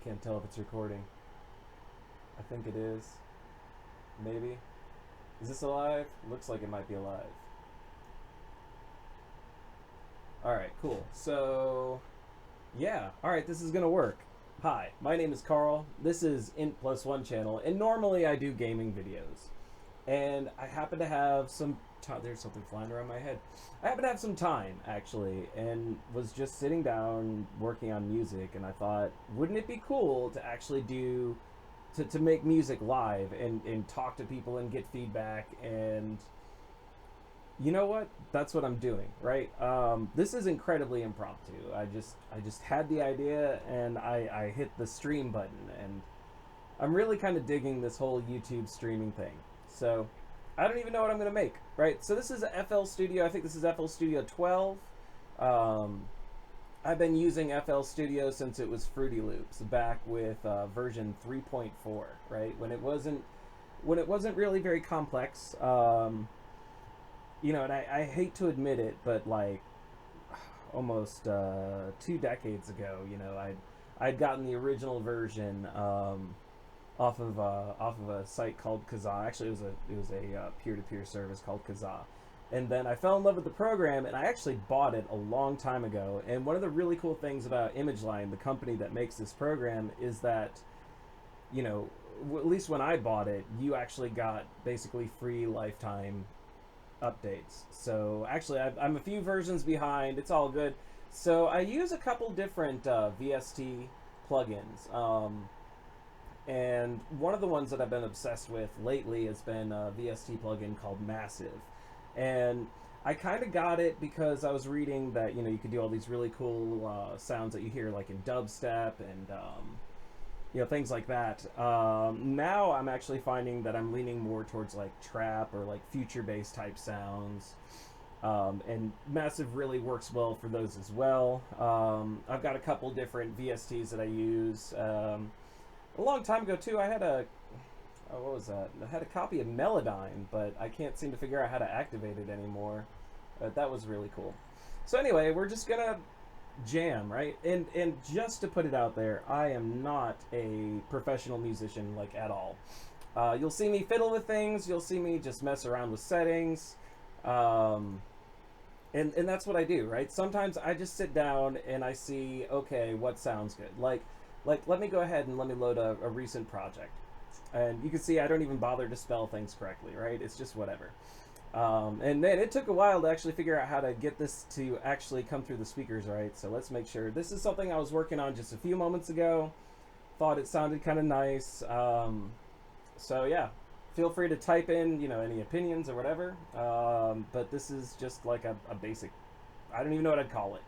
Can't tell if it's recording. I think it is. Maybe. Is this alive? Looks like it might be alive. Alright, cool. So, yeah. Alright, this is gonna work. Hi, my name is Carl. This is Int+1 channel, and normally I do gaming videos. And I happen to have some time. There's something flying around my head. I happen to have some time, actually, and was just sitting down working on music, and I thought, wouldn't it be cool to actually do, to make music live and talk to people and get feedback, and you know what? That's what I'm doing, right? This is incredibly impromptu. I just had the idea, and I hit the stream button, and I'm really kind of digging this whole YouTube streaming thing. So I don't even know what I'm going to make, right? So this is a FL Studio. I think this is FL Studio 12. I've been using FL Studio since it was Fruity Loops, back with version 3.4, right? When it wasn't really very complex. You know, and I hate to admit it, but like almost 2 decades ago, you know, I'd gotten the original version off of a site called Kazaa. Actually, it was a peer-to-peer service called Kazaa, and then I fell in love with the program, and I actually bought it a long time ago. And one of the really cool things about ImageLine, the company that makes this program, is that, you know, at least when I bought it, you actually got basically free lifetime updates. So actually, I'm a few versions behind. It's all good. So I use a couple different VST plugins. And one of the ones that I've been obsessed with lately has been a VST plugin called Massive. And I kind of got it because I was reading that, you know, you could do all these really cool sounds that you hear like in dubstep and, you know, things like that. Now I'm actually finding that I'm leaning more towards like trap or like future bass type sounds. And Massive really works well for those as well. I've got a couple different VSTs that I use. A long time ago too, I had what was that? I had a copy of Melodyne, but I can't seem to figure out how to activate it anymore. That was really cool. So anyway, we're just gonna jam, right? And just to put it out there, I am not a professional musician, like, at all. You'll see me fiddle with things. You'll see me just mess around with settings. And that's what I do, right? Sometimes I just sit down and I see, okay, what sounds good? Like let me go ahead and let me load a recent project. And you can see I don't even bother to spell things correctly, right? It's just whatever. And man, it took a while to actually figure out how to get this to actually come through the speakers, right? So let's make sure. This is something I was working on just a few moments ago. Thought it sounded kind of nice. So yeah, feel free to type in, you know, any opinions or whatever. But this is just like a basic, I don't even know what I'd call it.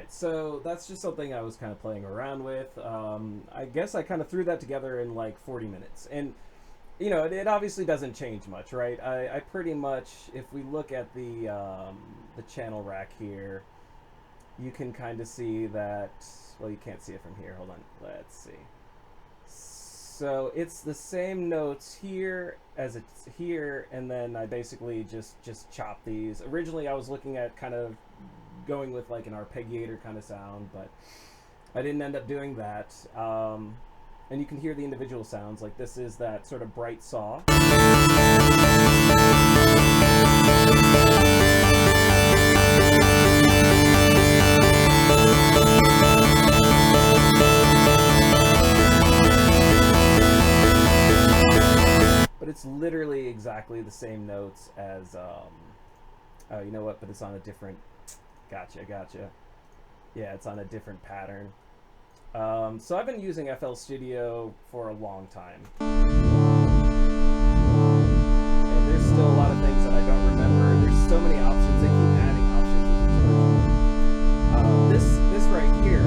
So that's just something I was kind of playing around with. I guess I kind of threw that together in like 40 minutes. And, you know, it obviously doesn't change much, right? I pretty much, if we look at the channel rack here, you can kind of see that, well, you can't see it from here. Hold on. Let's see. So it's the same notes here as it's here, and then I basically just chop these. Originally, I was looking at kind of going with like an arpeggiator kind of sound, but I didn't end up doing that. And you can hear the individual sounds. Like this is that sort of bright saw. But it's literally exactly the same notes as oh, you know what, but it's on a different, gotcha. Yeah, it's on a different pattern. So I've been using FL Studio for a long time. And there's still a lot of things that I don't remember. There's so many options. They keep adding options with each version. This right here.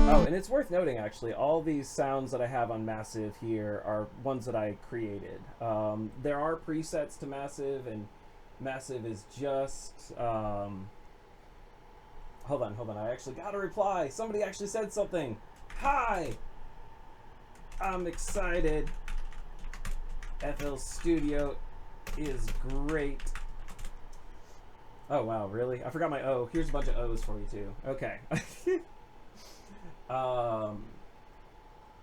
Oh, and it's worth noting, actually, all these sounds that I have on Massive here are ones that I created. There are presets to Massive, and Massive is just... Hold on, I actually got a reply. Somebody actually said something. Hi! I'm excited. FL Studio is great. Oh, wow, really? I forgot my O. Here's a bunch of O's for you, too. Okay.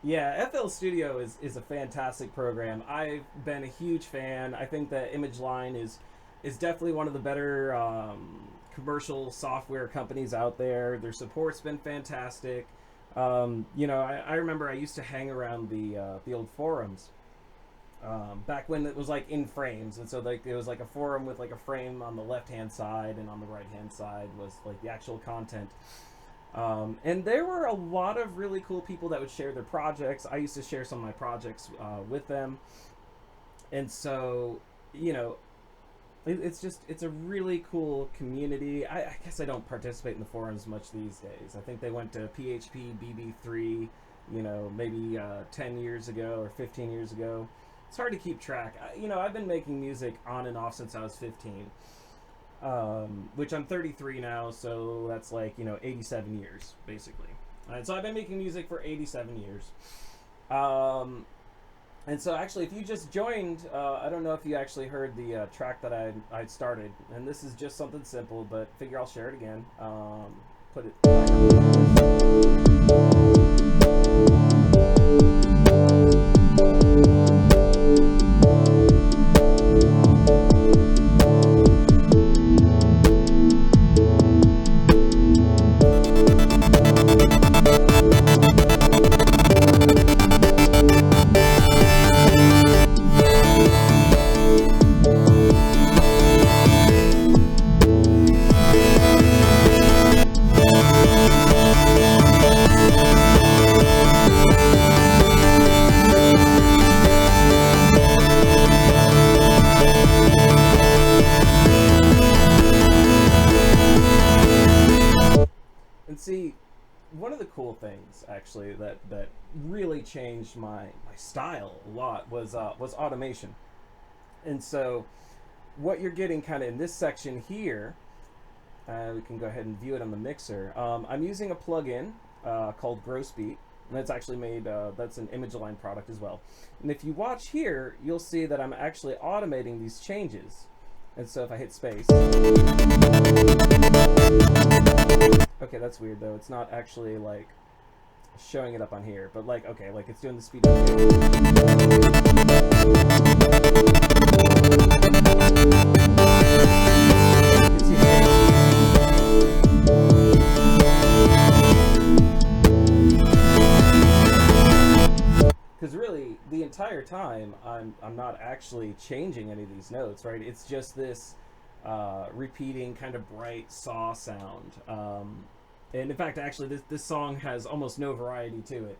Yeah, FL Studio is a fantastic program. I've been a huge fan. I think that ImageLine is definitely one of the better commercial software companies out there. Their support's been fantastic. You know, I remember I used to hang around the old forums back when it was like in frames, and so like it was like a forum with like a frame on the left hand side, and on the right hand side was like the actual content. And there were a lot of really cool people that would share their projects. I used to share some of my projects with them. And so, you know, it's a really cool community. I guess I don't participate in the forums much these days. I think they went to PHP BB3, you know, maybe 10 years ago or 15 years ago. It's hard to keep track. You know, I've been making music on and off since I was 15. Which I'm 33 now, so that's like, you know, 87 years, basically. And so I've been making music for 87 years. And so actually, if you just joined, I don't know if you actually heard the track that I started. And this is just something simple, but figure I'll share it again. Put it back up. See, one of the cool things actually that really changed my style a lot was automation. And so what you're getting kind of in this section here, we can go ahead and view it on the mixer. I'm using a plugin called Grossbeat, and that's actually made, that's an ImageLine product as well. And if you watch here, you'll see that I'm actually automating these changes. And so if I hit space, okay, that's weird though. It's not actually like showing it up on here, but like, okay, like it's doing the speed. Because really, the entire time, I'm not actually changing any of these notes, right? It's just this repeating kind of bright saw sound. And in fact, actually, this song has almost no variety to it.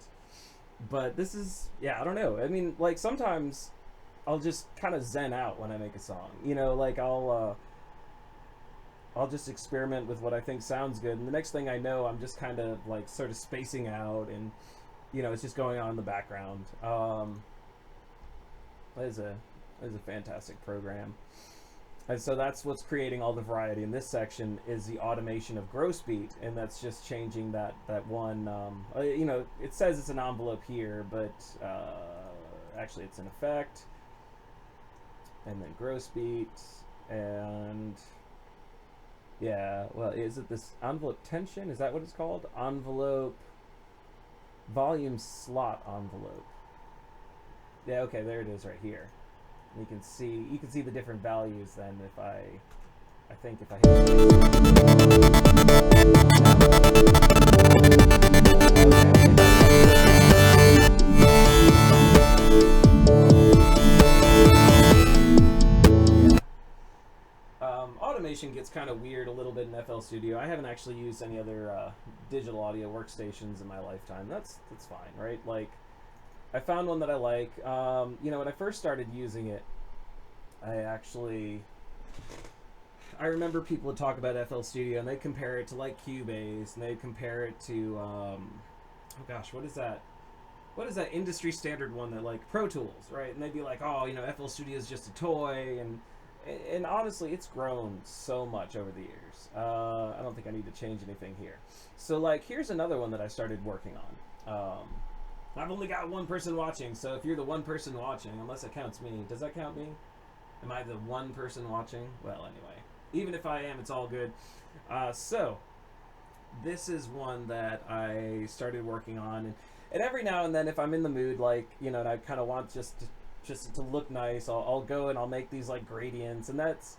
But this is, yeah, I don't know. I mean, like, sometimes I'll just kind of zen out when I make a song. You know, like, I'll just experiment with what I think sounds good. And the next thing I know, I'm just kind of, like, sort of spacing out, and, you know, it's just going on in the background. That is a fantastic program. And so that's what's creating all the variety in this section is the automation of Grossbeat, and that's just changing that one, you know, it says it's an envelope here, but actually it's an effect, and then Grossbeat, and yeah, well, is it this envelope tension? Is that what it's called? Envelope, volume slot envelope. Yeah, okay, there it is right here. You can see the different values then if I think if I automation gets kind kind of weird a little bit in FL Studio. I haven't actually used any other digital audio workstations in my lifetime. That's fine, right? Like, I found one that I like. You know, when I first started using it, I remember people would talk about FL Studio, and they compare it to like Cubase, and they compare it to oh gosh, what is that? What is that industry standard one that, like, Pro Tools, right? And they'd be like, oh, you know, FL Studio is just a toy, and honestly, it's grown so much over the years. I don't think I need to change anything here. So, like, here's another one that I started working on. I've only got one person watching, so if you're the one person watching, unless it counts me, does that count me? Am I the one person watching? Well, anyway, even if I am, it's all good. So, this is one that I started working on, and every now and then, if I'm in the mood, like, you know, and I kind of want just to look nice, I'll go and I'll make these, like, gradients, and that's,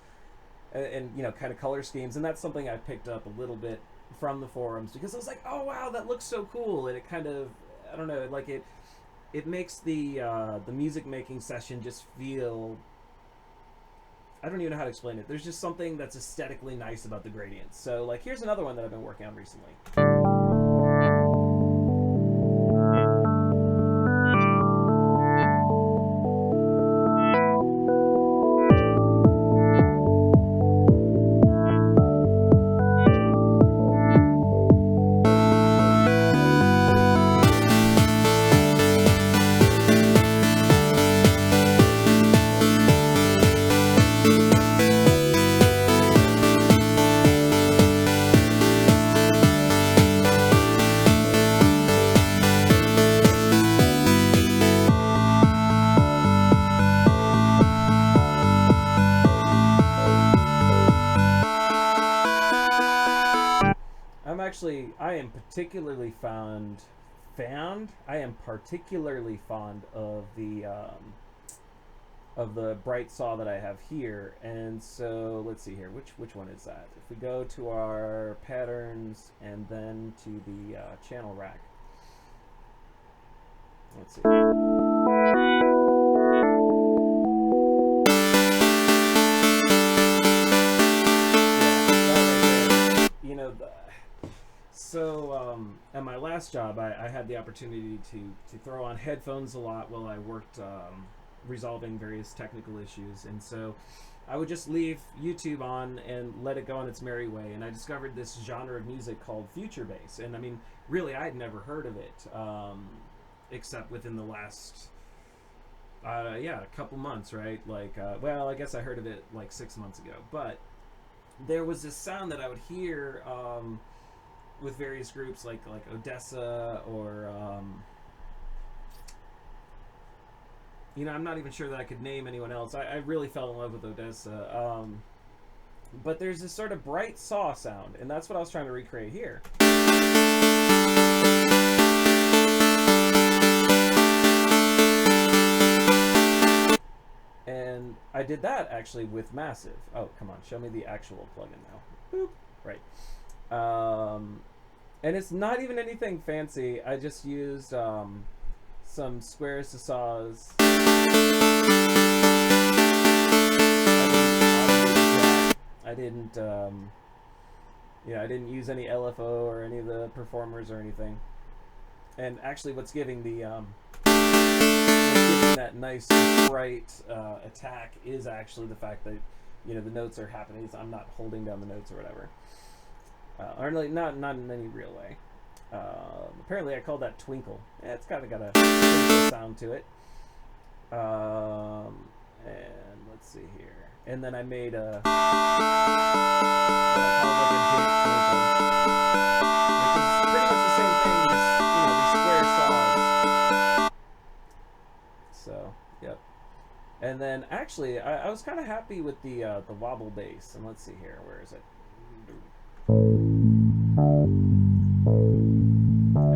and you know, kind of color schemes, and that's something I picked up a little bit from the forums, because I was like, oh wow, that looks so cool, and it kind of, I don't know, like, it makes the music making session just feel, I don't even know how to explain it. There's just something that's aesthetically nice about the gradients. So, like, here's another one that I've been working on recently. I am particularly fond of the bright saw that I have here, and so let's see here, which one is that? If we go to our patterns and then to the channel rack, let's see. So at my last job, I had the opportunity to throw on headphones a lot while I worked resolving various technical issues, and so I would just leave YouTube on and let it go on its merry way, and I discovered this genre of music called future bass, and I mean, really, I had never heard of it, except within the last, a couple months, right? Like, well, I guess I heard of it like 6 months ago, but there was this sound that I would hear with various groups like Odessa or you know, I'm not even sure that I could name anyone else. I really fell in love with Odessa, but there's this sort of bright saw sound, and that's what I was trying to recreate here. And I did that actually with Massive. Oh, come on, show me the actual plugin now. Boop. Right. And it's not even anything fancy. I just used some squares to saws. I didn't I didn't use any LFO or any of the performers or anything. And actually, what's giving that nice bright attack is actually the fact that, you know, the notes are happening. So I'm not holding down the notes or whatever. Or like not in any real way. Apparently I called that Twinkle. Yeah, it's kind of got a twinkle sound to it. And let's see here. And then I made what I call like a date twinkle, which is pretty much the same thing, just, you know, these square saws. So, yep. And then actually, I was kind of happy with the wobble bass. And let's see here, where is it? And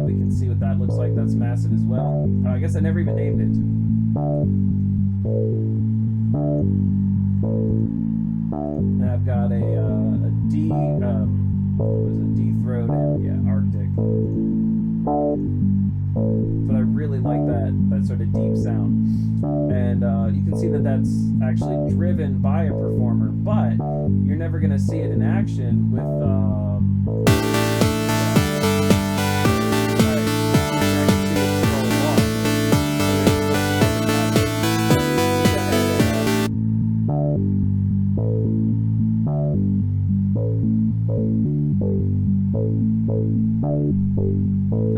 we can see what that looks like. That's Massive as well. I guess I never even named it. And I've got a D, what was it? D throat and yeah, Arctic. But I really really like that sort of deep sound. And you can see that that's actually driven by a performer, but you're never going to see it in action with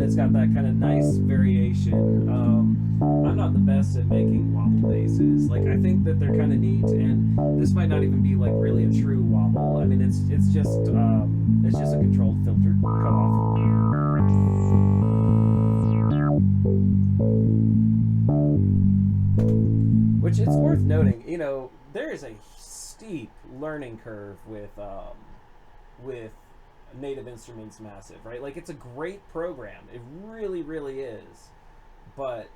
it's got that kind of nice variation. I'm not the best at making wobble basses. Like, I think that they're kind of neat, and this might not even be like really a true wobble. I mean, it's just a controlled filter cutoff. Which it's worth noting, you know, there is a steep learning curve with Native Instruments Massive, right? Like, it's a great program. It really, really is. But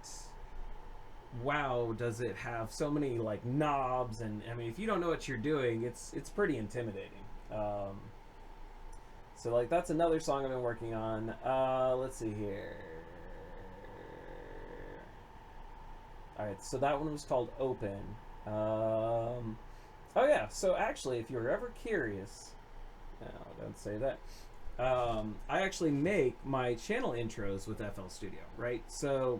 wow, does it have so many like knobs, and I mean, if you don't know what you're doing, it's pretty intimidating. So like, that's another song I've been working on. Let's see here. All right, so that one was called Open. Oh yeah, so actually, if you're ever curious, no, don't say that. I actually make my channel intros with FL Studio, right? So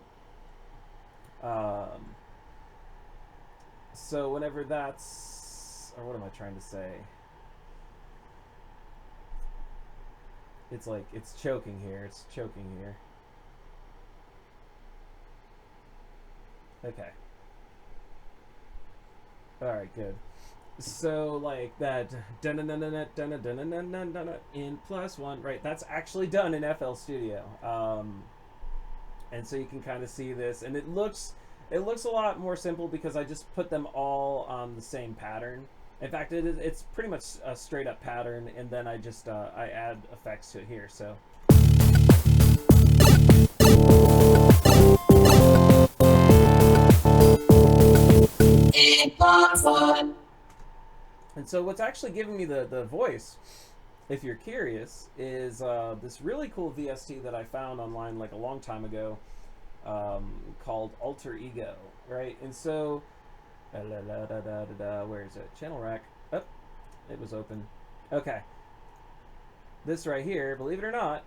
whenever that's, or what am I trying to say? It's like, it's choking here. It's choking here. Okay. All right, good. So like that in +1, right? That's actually done in FL Studio, and so you can kind of see this, and it looks a lot more simple because I just put them all on the same pattern. In fact, it's pretty much a straight up pattern, and then I just I add effects to it here. So. And so what's actually giving me the voice, if you're curious, is this really cool VST that I found online like a long time ago, called Alter Ego, right? And so, where is it? Channel rack. Oh, it was open. Okay. This right here, believe it or not.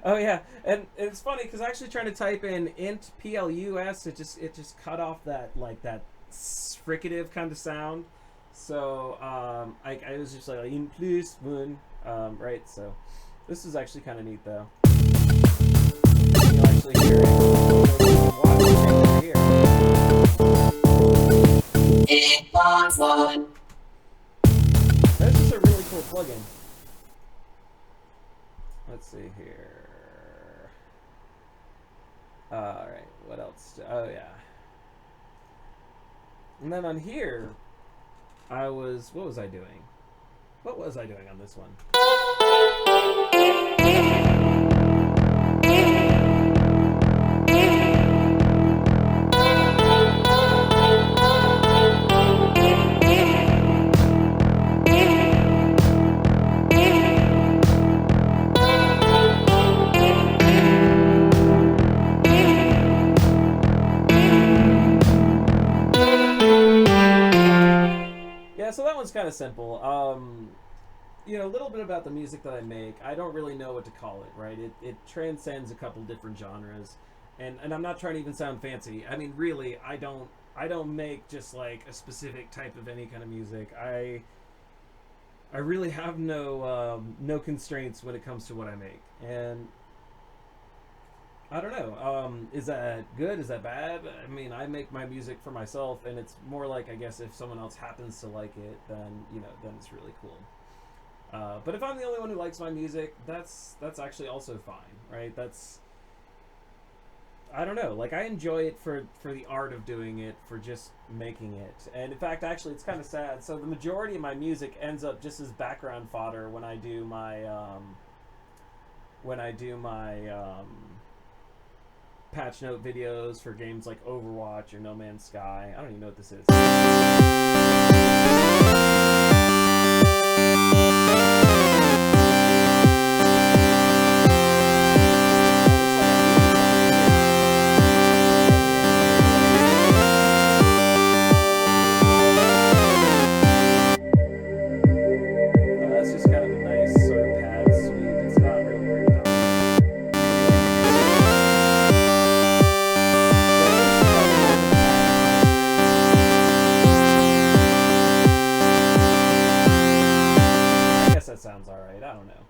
Oh yeah, and it's funny because actually trying to type in int plus, it just cut off that fricative kind of sound. So I was just like in +1, right? So this is actually kind of neat though. You'll actually hear it. This is a really cool plugin. Let's see here. All right, what else? Oh yeah. And then on here, what was I doing? What was I doing on this one? So that one's kind of simple. You know, a little bit about the music that I make. I don't really know what to call it, right? It transcends a couple different genres, and I'm not trying to even sound fancy. I mean, really, I don't make just like a specific type of any kind of music. I really have no constraints when it comes to what I make, and I don't know. Is that good? Is that bad? I mean, I make my music for myself, and it's more like, I guess, if someone else happens to like it, then, you know, then it's really cool. But if I'm the only one who likes my music, that's actually also fine, right? I don't know. Like, I enjoy it for the art of doing it, for just making it. And in fact, actually, it's kind of sad. So the majority of my music ends up just as background fodder when I do my patch note videos for games like Overwatch or No Man's Sky. I don't even know what this is. all right. I don't know.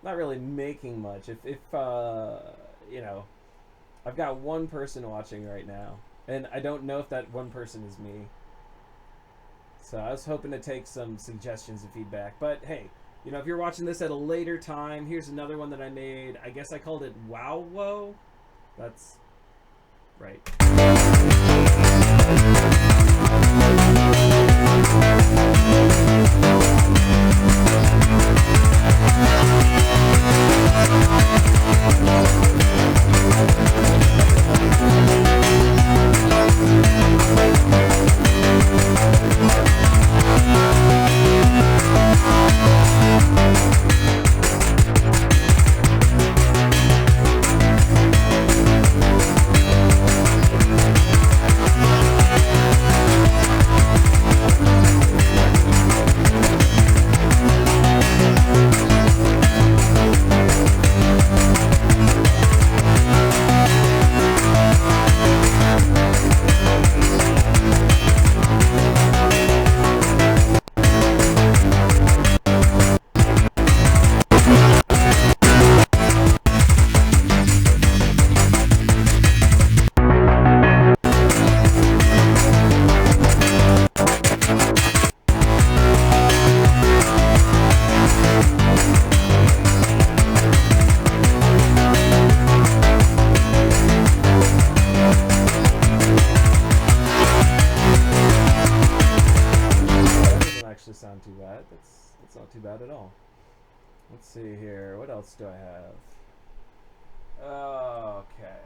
Not really making much. If you know, I've got one person watching right now, and I don't know if that one person is me. So I was hoping to take some suggestions and feedback. But hey, you know, if you're watching this at a later time, here's another one that I made. I guess I called it Wow Whoa. That's right. Sound too bad. That's not too bad at all. Let's see here. What else do I have? Okay.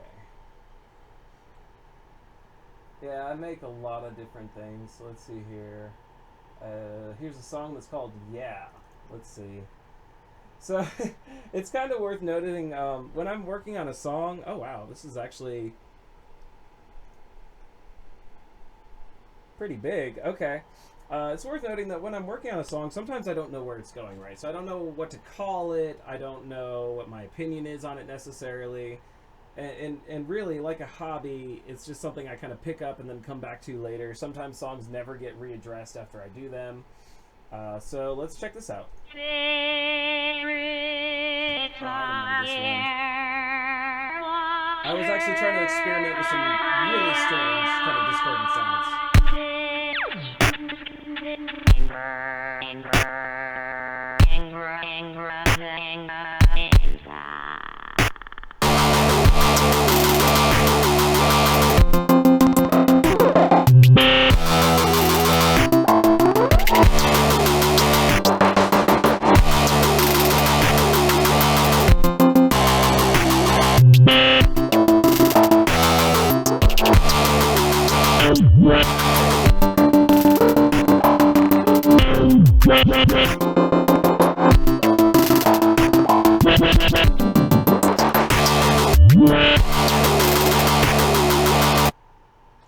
Yeah, I make a lot of different things. So let's see here. Here's a song that's called Yeah. Let's see. So it's kind of worth noting when I'm working on a song. Oh wow, this is actually pretty big. Okay. It's worth noting that when I'm working on a song, sometimes I don't know where it's going, right? So I don't know what to call it. I don't know what my opinion is on it necessarily. And really, like a hobby, it's just something I kind of pick up and then come back to later. Sometimes songs never get readdressed after I do them. So let's check this out. I remember this one. I was actually trying to experiment with some really strange kind of discordant sounds.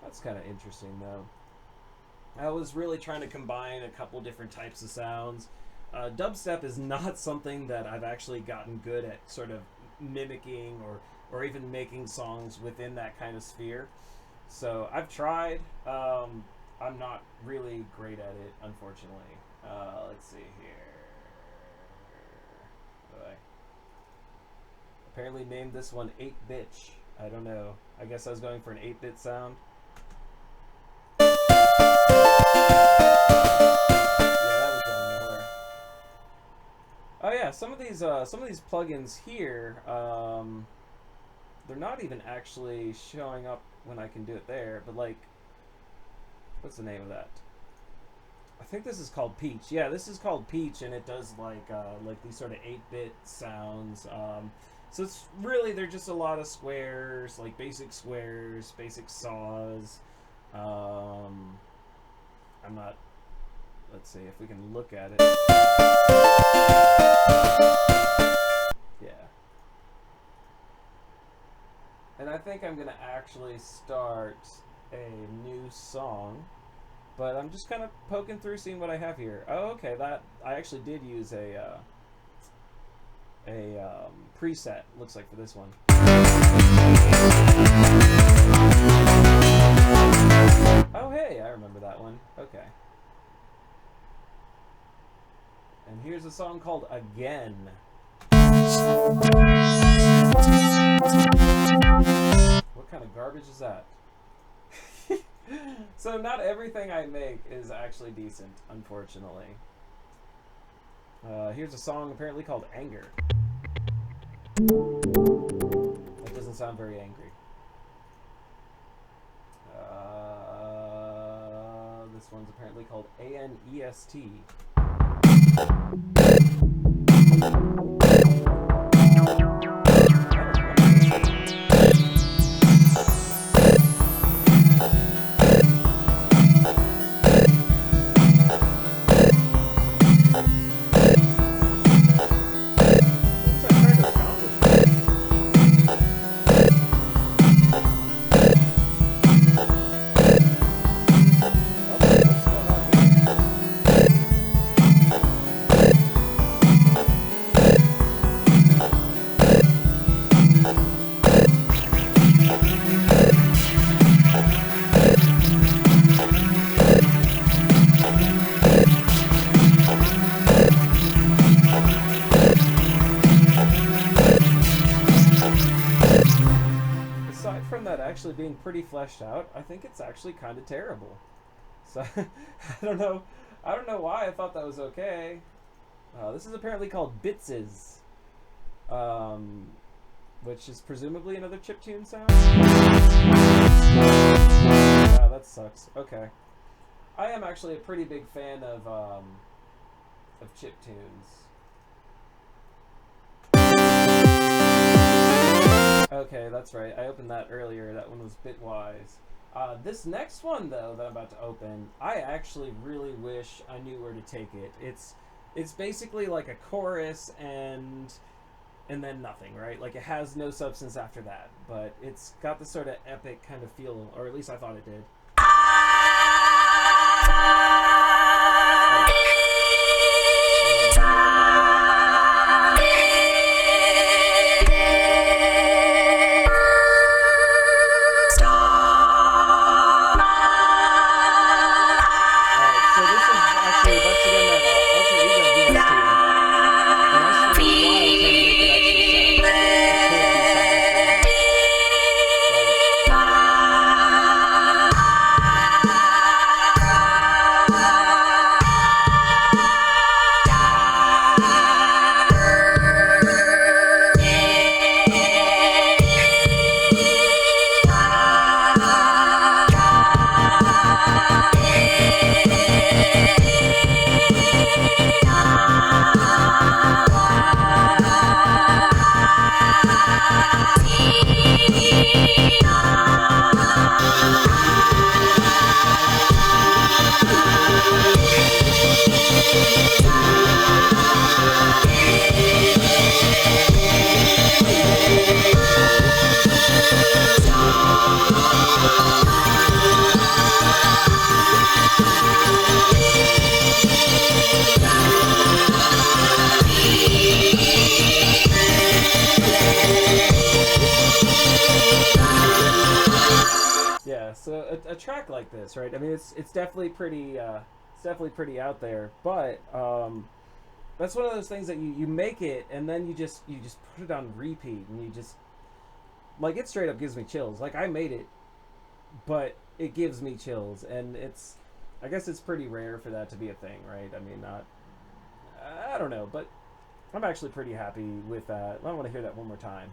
That's kind of interesting, though. I was really trying to combine a couple different types of sounds. Dubstep is not something that I've actually gotten good at sort of mimicking or even making songs within that kind of sphere. So I've tried. I'm not really great at it, unfortunately. Let's see here. I apparently named this one 8-Bitch. I don't know. I guess I was going for an 8-bit sound. Yeah, that was going nowhere. Oh yeah, some of these plugins here, they're not even actually showing up when I can do it there. But like, what's the name of that? I think this is called Peach. Yeah, this is called Peach, and it does like these sort of 8-bit sounds. So it's really, they're just a lot of squares, like basic squares, basic saws. I'm not. Let's see if we can look at it. Yeah. And I think I'm gonna actually start a new song. But I'm just kind of poking through, seeing what I have here. Oh, okay. That I actually did use a preset. Looks like for this one. Oh, hey, I remember that one. Okay. And here's a song called Again. What kind of garbage is that? So not everything I make is actually decent, unfortunately. Here's a song apparently called Anger. That doesn't sound very angry. This one's apparently called ANEST. Actually being pretty fleshed out, I think it's actually kind of terrible. So I don't know why I thought that was okay. This is apparently called Bitses, which is presumably another chiptune sound. Wow, that sucks. Okay, I am actually a pretty big fan of chiptunes. Okay, that's right. I opened that earlier. That one was Bitwise. This next one, though, that I'm about to open, I actually really wish I knew where to take it. It's basically like a chorus and then nothing, right? Like, it has no substance after that, but it's got this sort of epic kind of feel, or at least I thought it did. So a track like this, right? I mean, it's definitely pretty out there, but that's one of those things that you make it and then you just put it on repeat and you just, like, it straight up gives me chills. Like, I made it, but it gives me chills, and I guess it's pretty rare for that to be a thing, right? I mean, I don't know, but I'm actually pretty happy with that. I want to hear that one more time.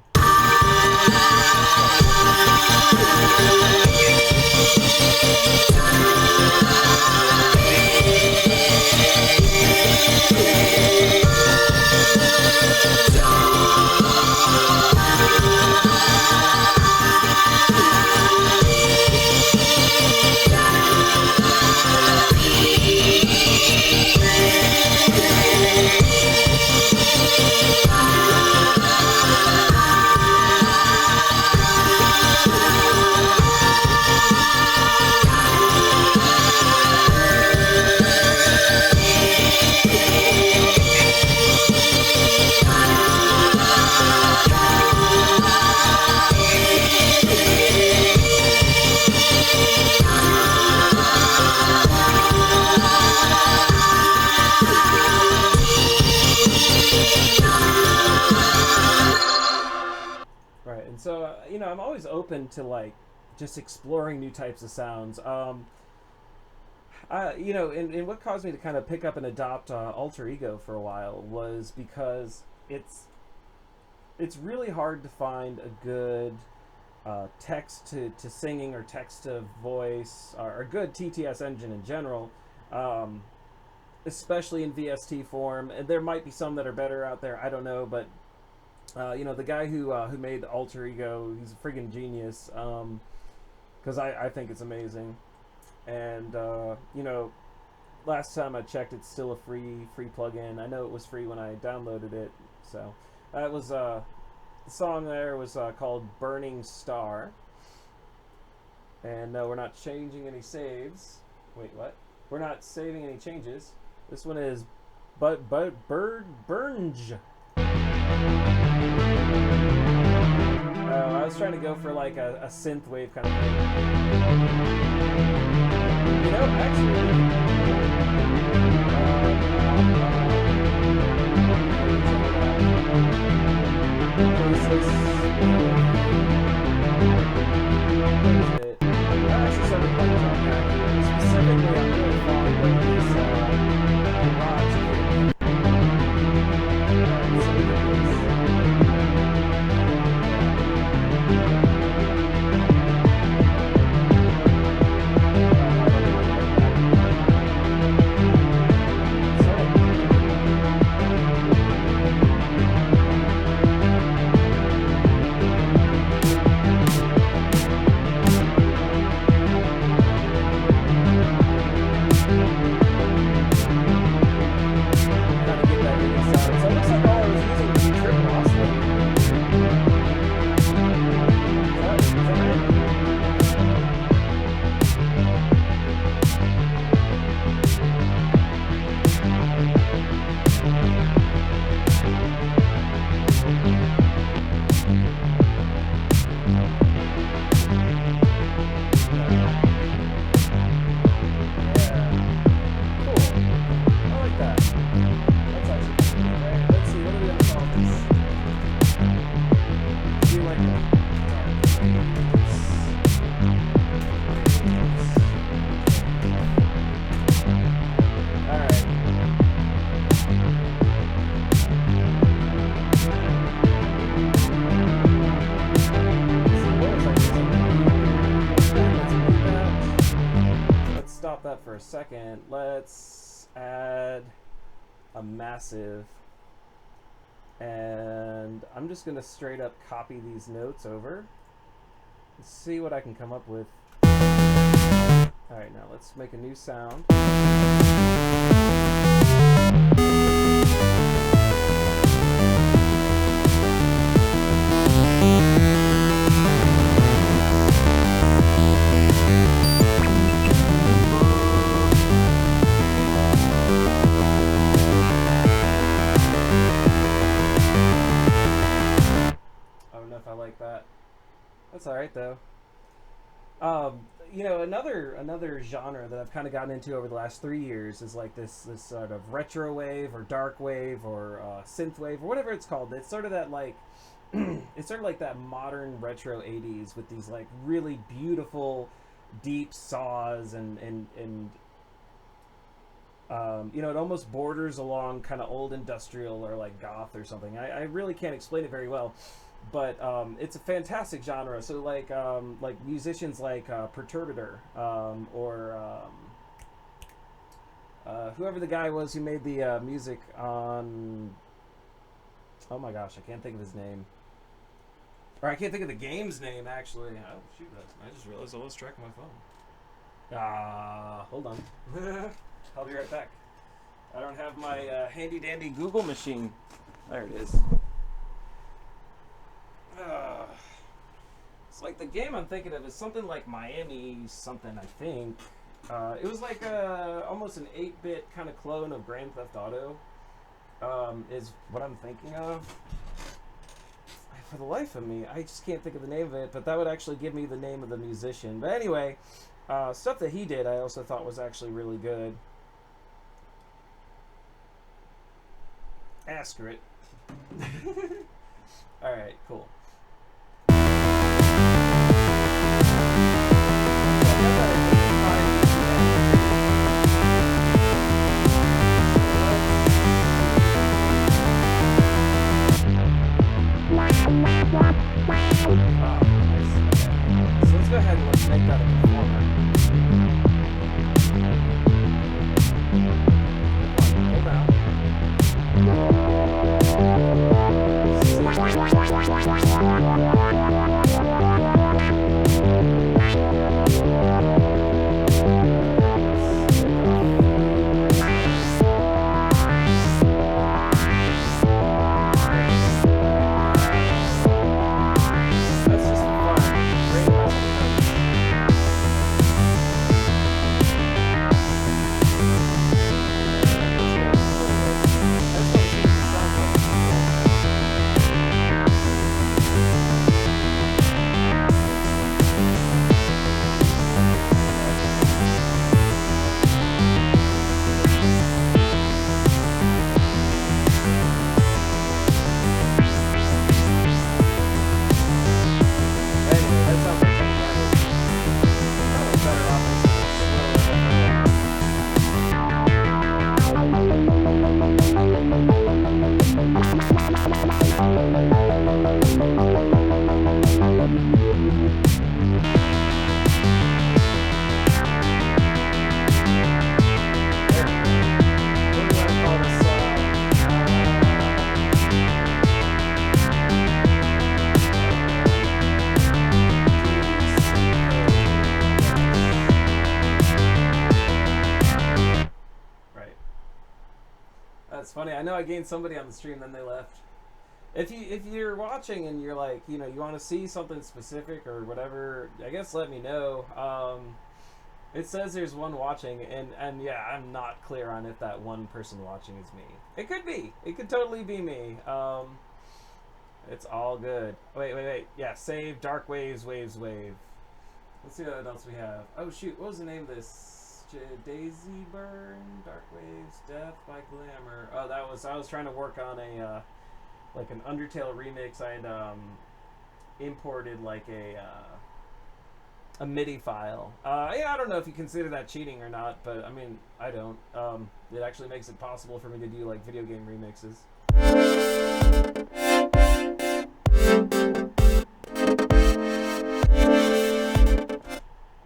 And so you know, I'm always open to like just exploring new types of sounds. You know, and what caused me to kind of pick up and adopt Alter Ego for a while was because it's really hard to find a good text to singing or text to voice or a good TTS engine in general, especially in VST form. And there might be some that are better out there. I don't know, but you know, the guy who made Alter Ego, he's a friggin' genius. Because I think it's amazing. And you know, last time I checked, it's still a free plugin. I know it was free when I downloaded it. So that was the song there was called Burning Star. And no, we're not changing any saves. Wait, what? We're not saving any changes. This one is Burnge. I was trying to go for like a synth wave kind of thing. You know, actually, specifically, I'm really fond of this garage kit. Stop that for a second. Let's add a massive, and I'm just gonna straight up copy these notes over. Let's see what I can come up with. Alright, now let's make a new sound. That's all right though. You know, another genre that I've kind of gotten into over the last 3 years is like this sort of retro wave or dark wave or synth wave or whatever it's called. It's sort of that like it's sort of like that modern retro 80s with these like really beautiful deep saws and you know, it almost borders along kind of old industrial or like goth or something. I really can't explain it very well. But it's a fantastic genre. So like musicians like Perturbator or whoever the guy was who made the music on. Oh my gosh, I can't think of his name. Or I can't think of the game's name actually. Oh shoot! I just realized I lost track of my phone. Hold on. I'll be right back. I don't have my handy dandy Google machine. There it is. It's like the game I'm thinking of is something like Miami something, I think. It was like almost an 8-bit kind of clone of Grand Theft Auto, is what I'm thinking of. For the life of me, I just can't think of the name of it, but that would actually give me the name of the musician. But anyway, stuff that he did I also thought was actually really good. Ask it. Alright, cool. So let's go ahead and let's make that a performer. Hold down. That's just for fun. Randomize the notes. That's funny. I know I gained somebody on the stream, then they left. If you're watching and you're like, you want to see something specific or whatever, I guess let me know. It says there's one watching, and yeah, I'm not clear on if that one person watching is me. It could be. It could totally be me. It's all good. Wait. Yeah, save Dark Waves, Wave. Let's see what else we have. Oh shoot, what was the name of this? Daisy Burn, Dark Waves, Death by Glamour. Oh, I was trying to work on a like an Undertale remix. I had imported like a MIDI file. Yeah, I don't know if you consider that cheating or not, but I mean, I don't. It actually makes it possible for me to do like video game remixes.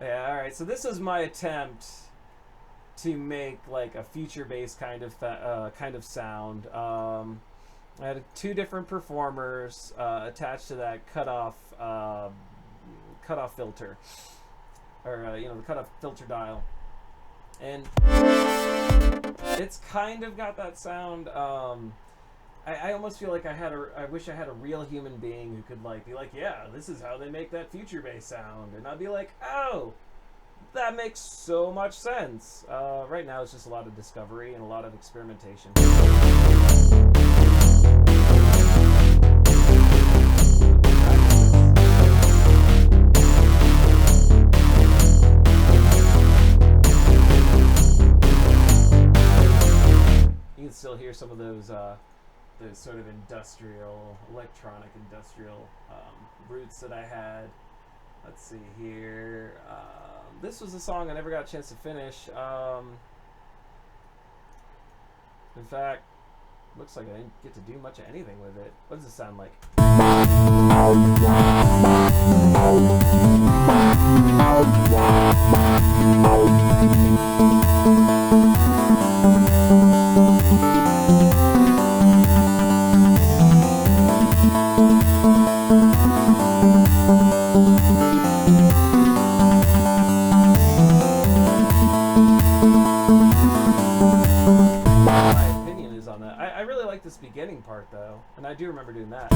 Yeah, all right. So this is my attempt to make like a feature-based kind of sound. I had two different performers attached to that cutoff filter, or the cutoff filter dial, and it's kind of got that sound. I almost feel like I wish I had a real human being who could like be like, yeah, this is how they make that feature-based sound, and I'd be like, oh, that makes so much sense. Right now it's just a lot of discovery and a lot of experimentation. You can still hear some of those sort of electronic industrial roots that I had. Let's see here. This was a song I never got a chance to finish. In fact, looks like I didn't get to do much of anything with it. What does it sound like? This beginning part though, and I do remember doing that.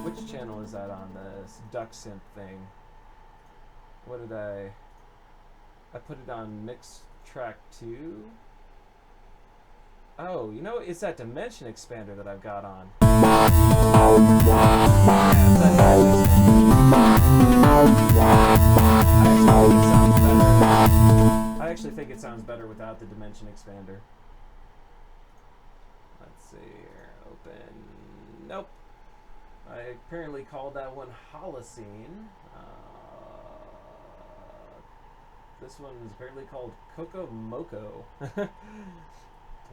Which channel is that on? This Duck Synth thing. What did I put it on mix track 2. Oh, it's that dimension expander that I've got on. I actually think it sounds better without the dimension expander. Let's see here. Open. Nope. I apparently called that one Holocene. This one is apparently called Coco Moco. I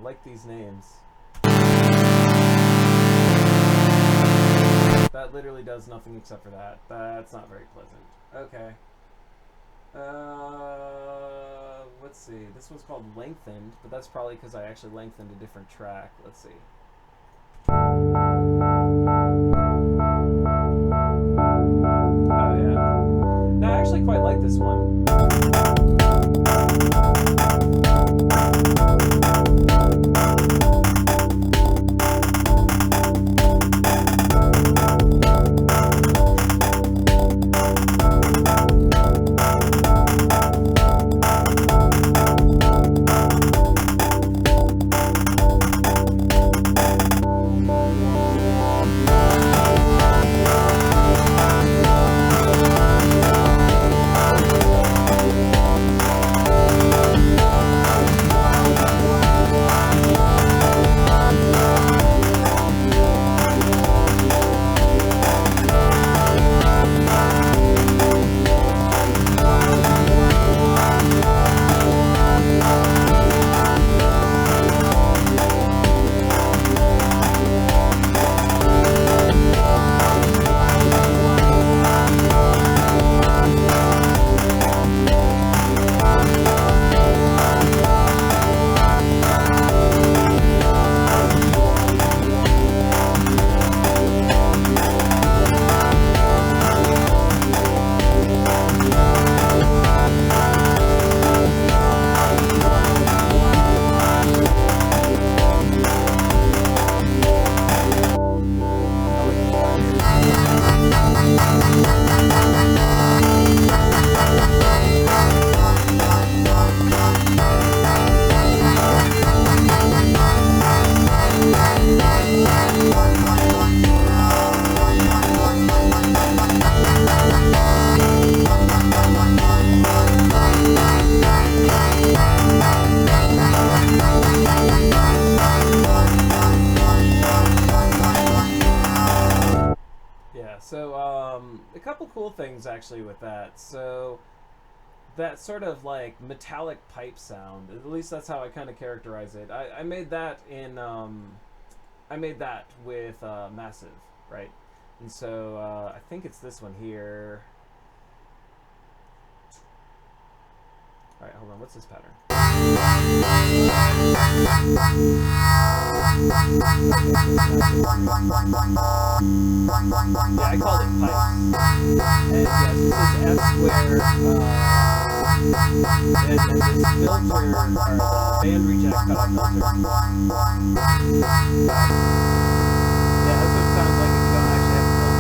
like these names. That literally does nothing except for that. That's not very pleasant. Okay. Let's see. This one's called Lengthened, but that's probably because I actually lengthened a different track. Let's see. Oh yeah. No, I actually quite like this one. A couple cool things actually with that. So that sort of like metallic pipe sound, at least that's how I kind of characterize it. I made that in I made that with Massive, right? And so I think it's this one here. All right, hold on. What's this pattern? Yeah, I called it pipe. And yes, this is F square. And this filter, or the band reject cutoff filter. Yeah, that's what it sounds like if you don't actually have a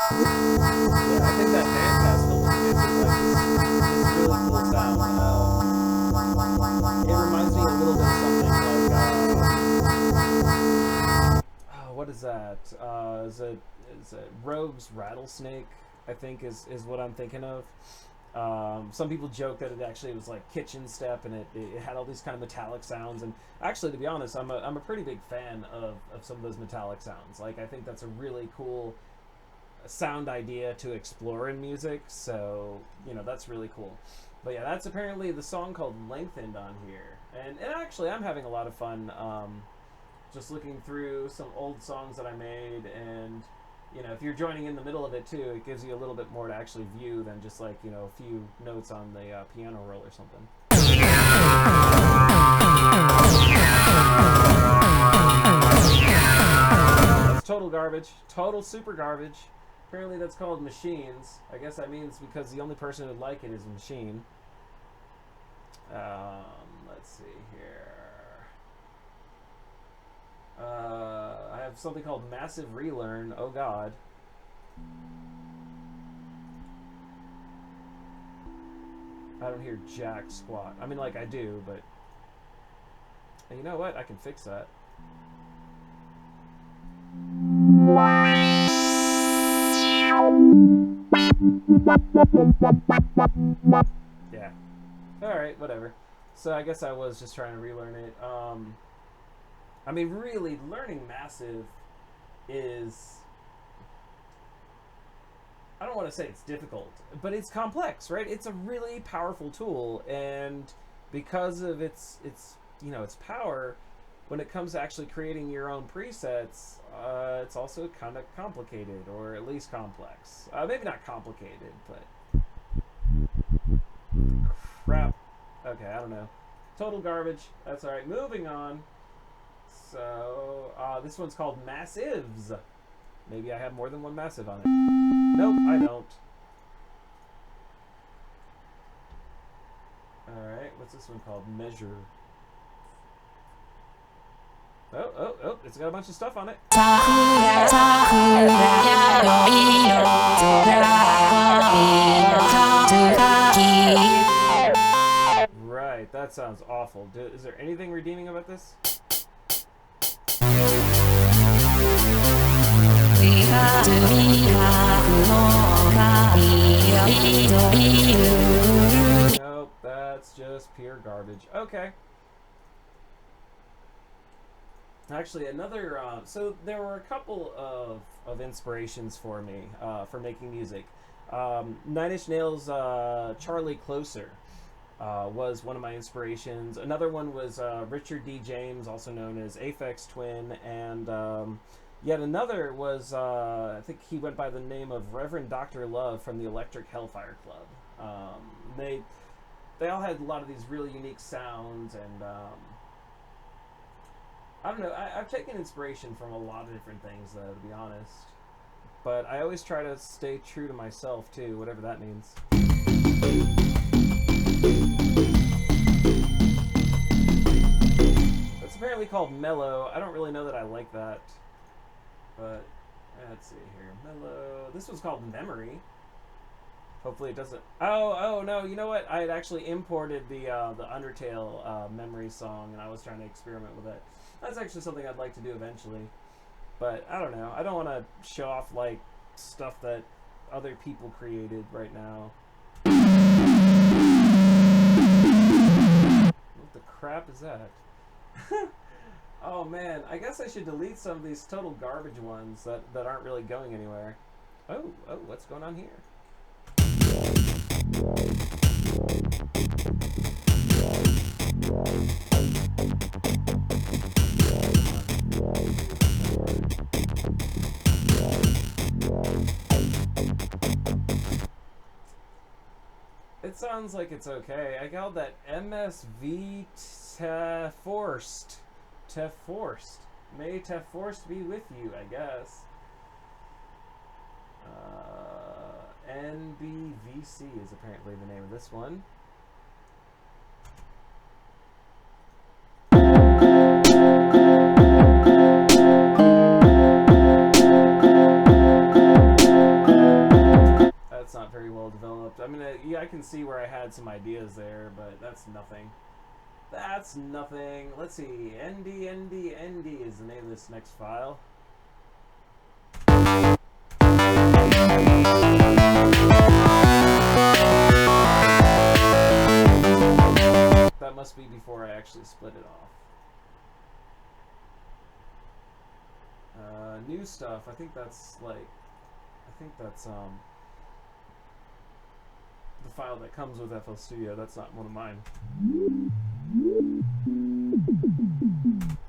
Yeah, I think that bandpass filter gives it like this really cool sound. It reminds me a little bit of something like what is that? Is it Rogue's Rattlesnake? I think is what I'm thinking of. Some people joke that it actually was like Kitchen Step, and it had all these kind of metallic sounds. And actually, to be honest, I'm a pretty big fan of some of those metallic sounds. Like, I think that's a really cool sound idea to explore in music. So, you know, that's really cool. But yeah, that's apparently the song called Lengthened on here. And actually, I'm having a lot of fun just looking through some old songs that I made. And you know, if you're joining in the middle of it too, it gives you a little bit more to actually view than just like, you know, a few notes on the piano roll or something. That's total garbage. Total super garbage. Apparently that's called Machines. I guess that means because the only person who'd like it is Machine. Let's see here. I have something called Massive Relearn. Oh god. I don't hear jack squat. I mean, like, I do, but... And you know what? I can fix that. Yeah. Alright, whatever. So I guess I was just trying to relearn it. I mean, really, learning Massive is... I don't want to say it's difficult, but it's complex, right? It's a really powerful tool, and because of its power, when it comes to actually creating your own presets, it's also kind of complicated, or at least complex. Maybe not complicated, but crap. Okay, I don't know. Total garbage. That's all right. Moving on. So this one's called Massives. Maybe I have more than one massive on it. Nope, I don't. Alright, what's this one called? Measure. Oh, it's got a bunch of stuff on it. Right, that sounds awful. Is there anything redeeming about this? Nope, that's just pure garbage. Okay. Actually, another... so there were a couple of inspirations for me for making music. Nine Inch Nails' Charlie Closer was one of my inspirations. Another one was Richard D. James, also known as Aphex Twin, and... yet another was, I think he went by the name of Reverend Dr. Love from the Electric Hellfire Club. They all had a lot of these really unique sounds, and I don't know, I've taken inspiration from a lot of different things, though, to be honest. But I always try to stay true to myself, too, whatever that means. It's apparently called Mellow. I don't really know that I like that. But, let's see here. Mellow. This one's called Memory. Hopefully it doesn't... Oh, no, you know what? I had actually imported the Undertale Memory song, and I was trying to experiment with it. That's actually something I'd like to do eventually. But, I don't know. I don't want to show off, like, stuff that other people created right now. What the crap is that? Oh man, I guess I should delete some of these total garbage ones that aren't really going anywhere. Oh, what's going on here? It sounds like it's okay. I called that MSV Forced. Forced. May Forced be with you, I guess. NBVC is apparently the name of this one. That's not very well developed. I mean, yeah, I can see where I had some ideas there, but that's nothing. That's nothing. Let's see. ND is the name of this next file. That must be before I actually split it off. New stuff. I think that's the file that comes with FL Studio. That's not one of mine.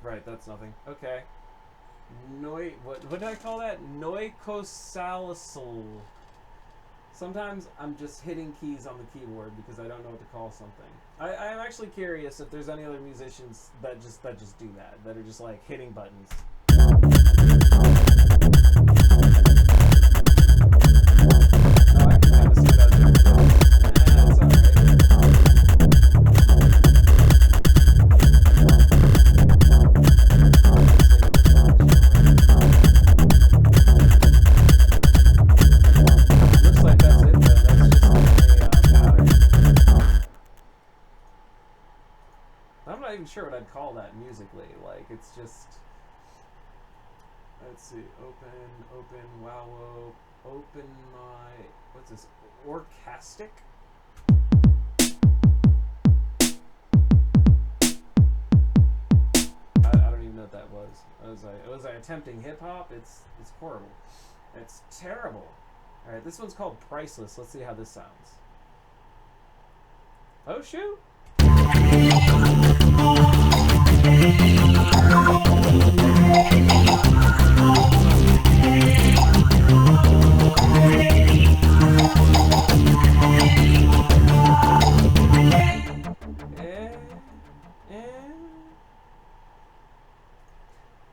Right, that's nothing. Okay. What did I call that? Noicosalicyl. Sometimes I'm just hitting keys on the keyboard because I don't know what to call something. I'm actually curious if there's any other musicians that just do that are just like hitting buttons. Oh, I can kind of see that. That's alright. Looks like that's it, though. That's just a pattern. I'm not even sure what I'd call that musically. Like, it's just... Let's see. Open, wow, open my... What's this? Orcastic? I don't even know what that was. Was I attempting hip-hop? It's horrible. It's terrible. Alright, this one's called Priceless. Let's see how this sounds. Oh, shoot!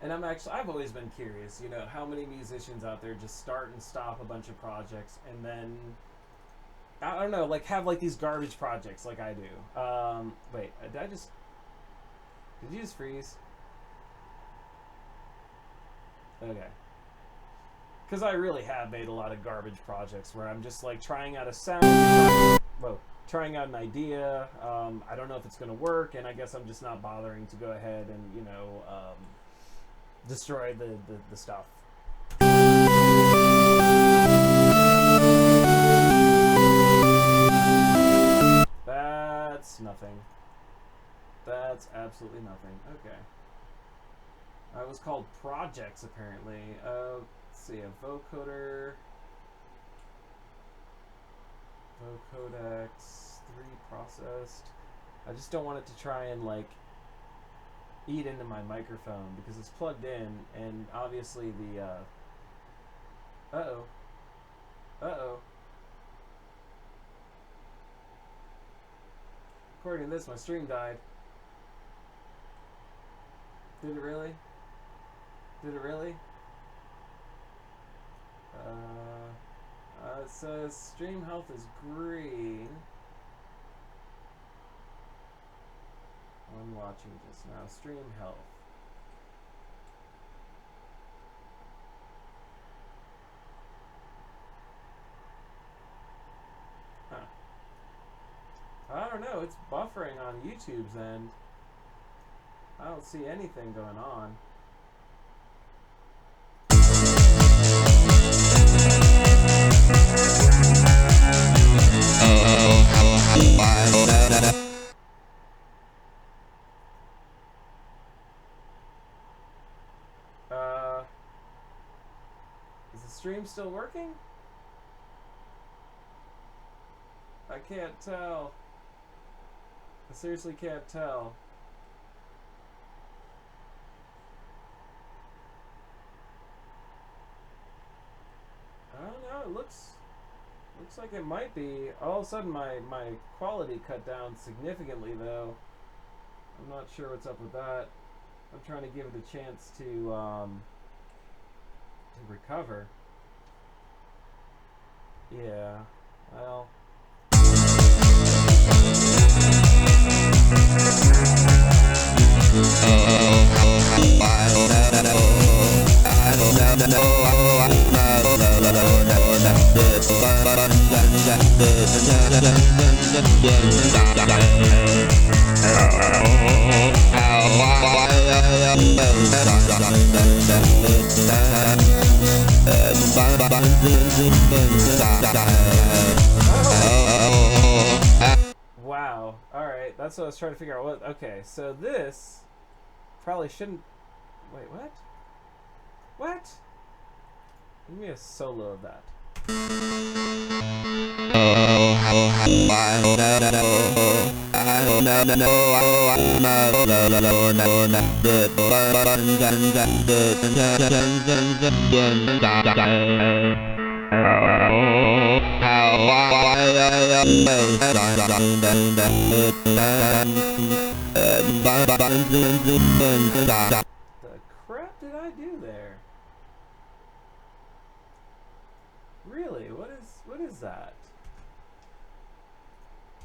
And I've always been curious, you know, how many musicians out there just start and stop a bunch of projects and then, I don't know, like have like these garbage projects like I do. Wait, did you just freeze? Okay. Because I really have made a lot of garbage projects where I'm just like trying out a sound, trying out an idea. I don't know if it's going to work, and I guess I'm just not bothering to go ahead and, you know, destroy the stuff. That's nothing. That's absolutely nothing. Okay. It was called projects, apparently. Let's see, a vocoder, vocodex, 3 processed. I just don't want it to try and like eat into my microphone because it's plugged in, and obviously the according to this, my stream died. Did it really? Did it really? It says stream health is green. I'm watching just now. Stream health. Huh. I don't know. It's buffering on YouTube's end. I don't see anything going on. Is the stream still working? I can't tell. I seriously can't tell. I don't know, it looks like it might be. All of a sudden my quality cut down significantly though. I'm not sure what's up with that. I'm trying to give it a chance to recover. Yeah, well. Wow. Alright, that's what I was trying to figure out. What? Okay, so this probably shouldn't... Wait, what? What? Give me a solo of that. The crap did I do there? Really? What is that?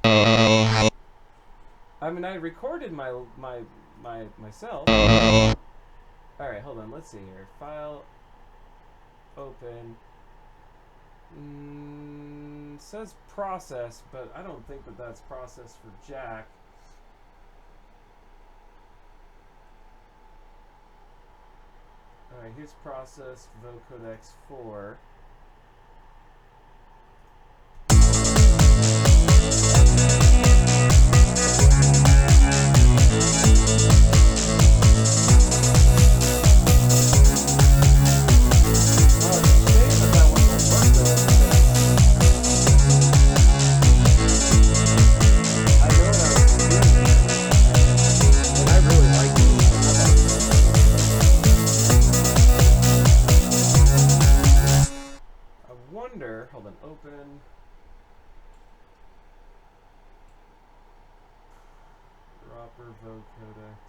I mean, I recorded myself. All right, hold on. Let's see here. File, open. Says process, but I don't think that that's process for Jack. Alright, here's processed vocodex 4. Hold on, open. Dropper vocodex.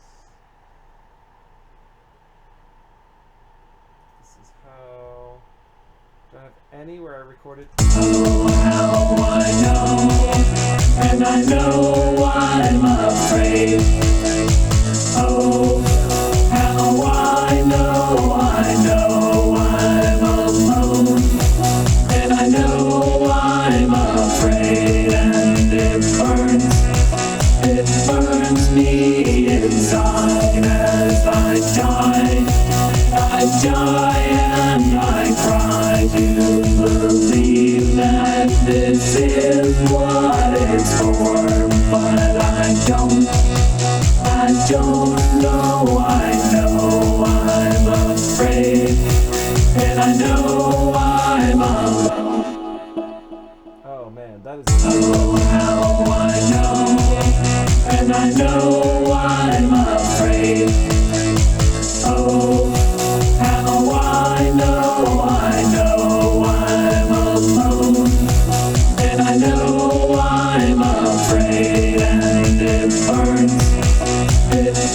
This is how. Do I have anywhere I recorded? Oh, how I know, and I know I'm afraid. Oh, how I know I'm alone. And I know I'm afraid, and it burns me inside as I die and I cry to believe that this is what it's for, but I don't know, I know I'm afraid, and I know I'm alone. Oh man, that is. Oh, how I know, and I know I'm afraid. Oh, how I know I'm alone, and I know I'm afraid, and it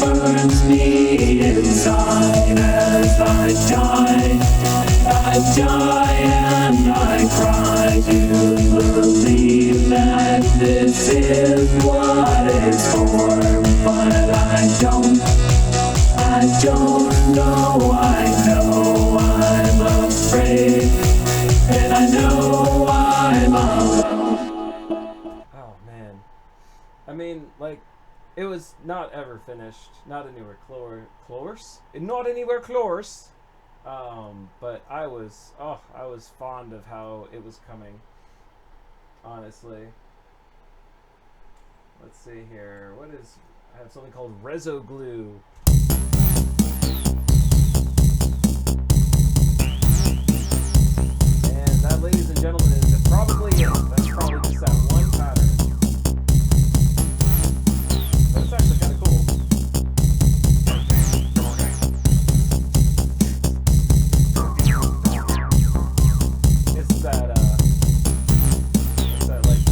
burns me inside as I die and I cry to believe that this is what it's for, but I don't know, I know I'm afraid, and I know I'm alone. Oh man. I mean, like, it was not ever finished. Not anywhere close. Not anywhere close. But I was fond of how it was coming. Honestly. Let's see here. I have something called Reso Glue. And that, ladies and gentlemen, is probably it. That's probably just that one pattern. But it's actually kind of cool. It's that like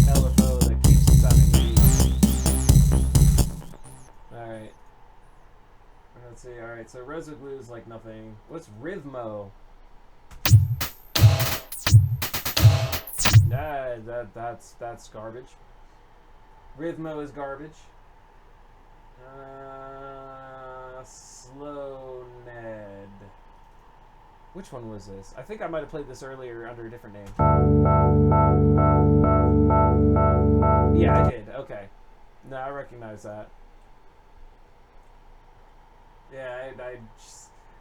LFO that keeps it sounding neat. Alright. Let's see, alright, so Reso Glue is like nothing. What's Rhythmo? Nah, that's garbage. Rhythmo is garbage. Slow Ned. Which one was this? I think I might have played this earlier under a different name. Yeah, I did. Okay. No, I recognize that. Yeah,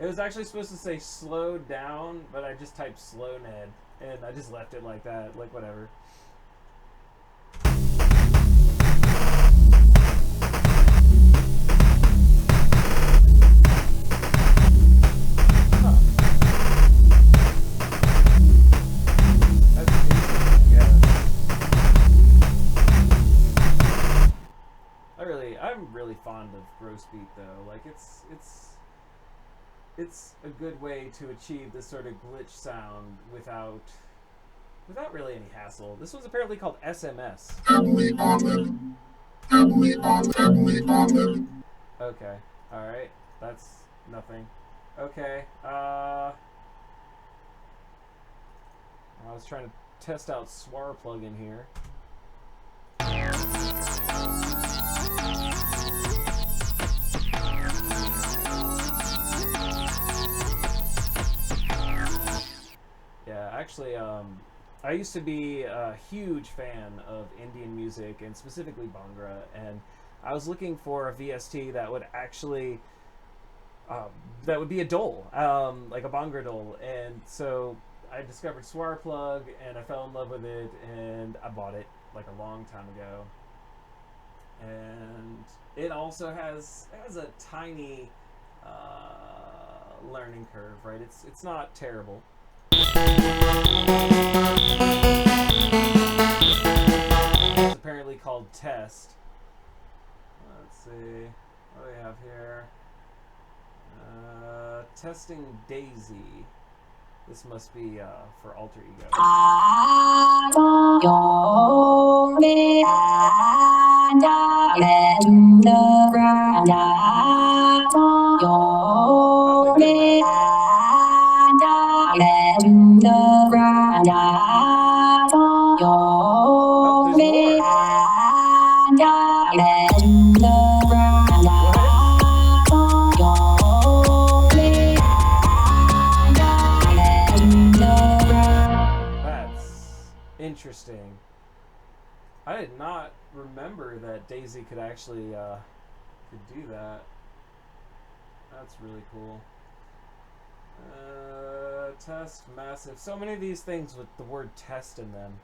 it was actually supposed to say slow down, but I just typed slow Ned, and I just left it like that, like whatever. I'm really fond of Gross Beat though. Like it's a good way to achieve this sort of glitch sound without really any hassle. This was apparently called SMS. Okay. Alright. That's nothing. Okay. I was trying to test out Swar plugin here. Yeah, actually, I used to be a huge fan of Indian music and specifically Bhangra, and I was looking for a VST that would actually that would be a dole, like a Bongra dole. And so I discovered Swarplug, and I fell in love with it, and I bought it like a long time ago. And it also has a tiny learning curve, right? It's not terrible. It's apparently called Test. Let's see what do we have here. Testing Daisy. This must be for Alter Ego. Interesting. I did not remember that Daisy could actually could do that. That's really cool. Test massive. So many of these things with the word test in them.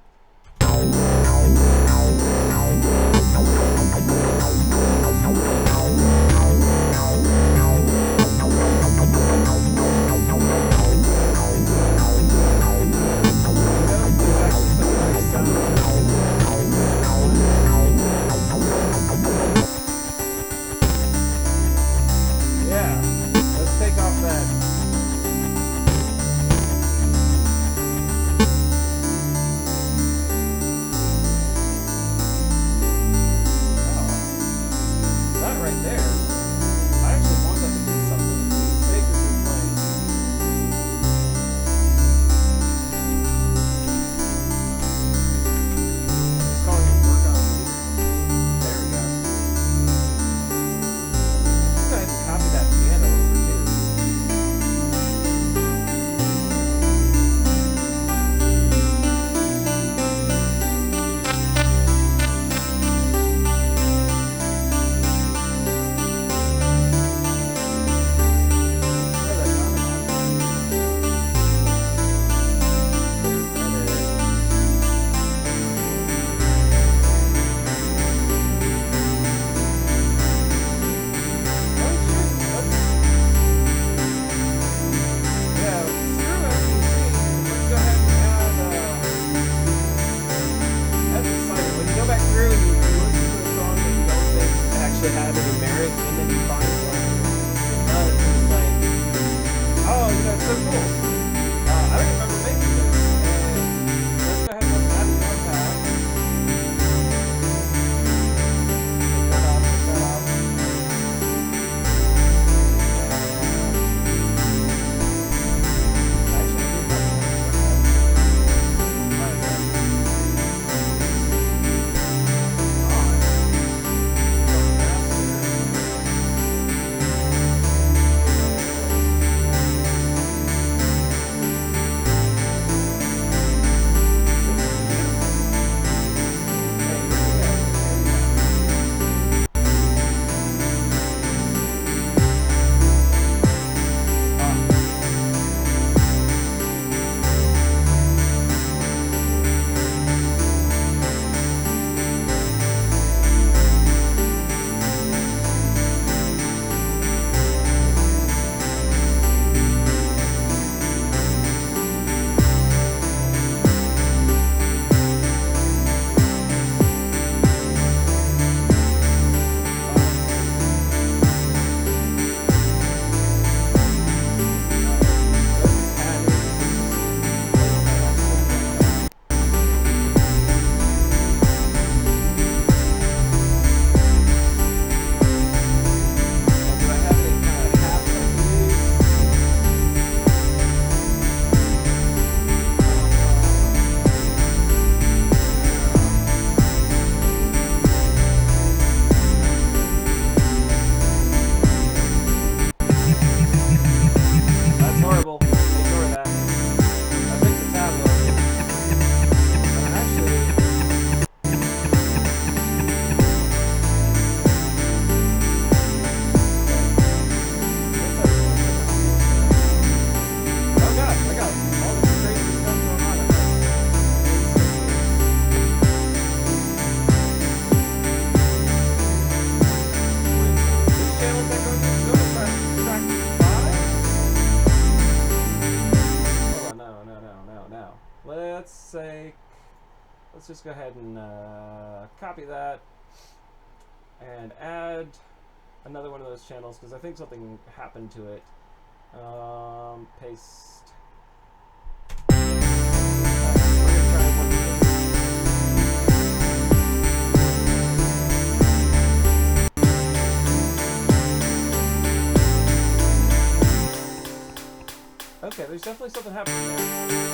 let's say, let's just go ahead and copy that and add another one of those channels because I think something happened to it. Paste. We're gonna try one of these. Okay, there's definitely something happening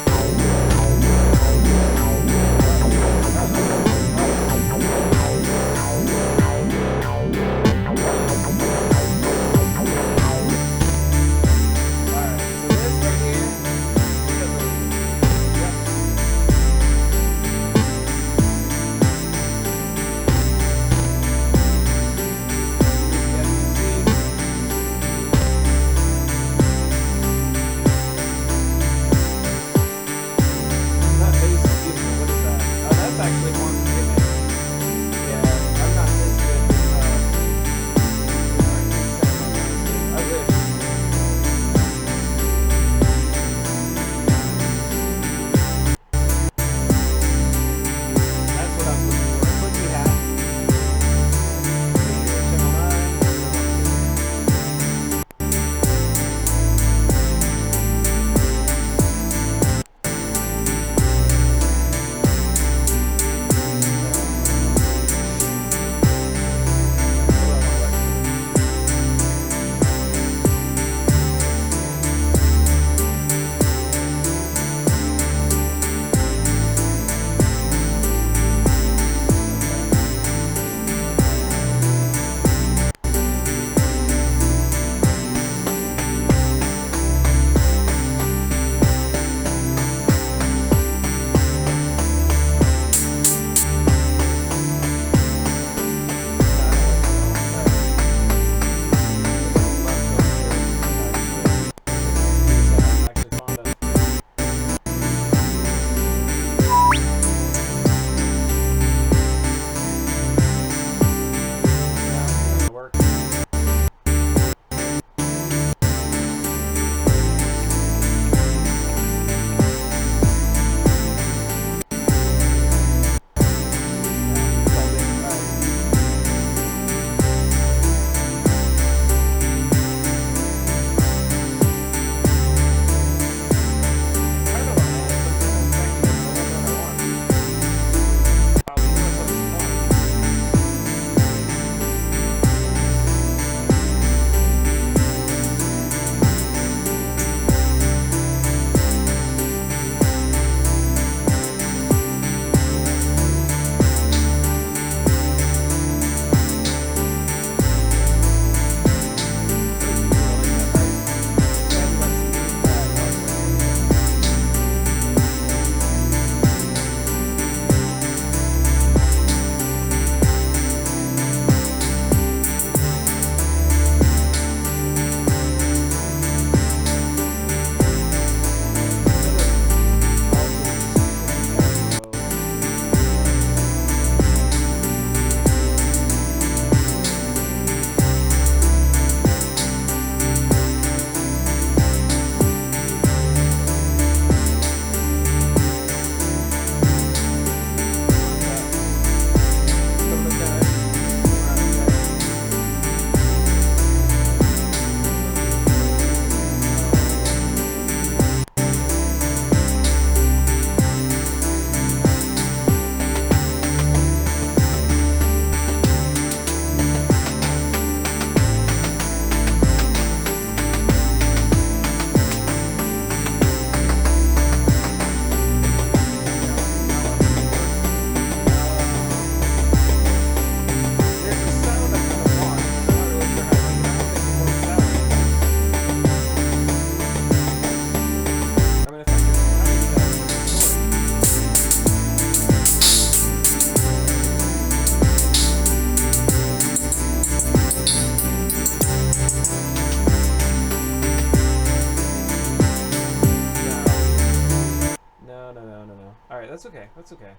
That's okay. That's okay.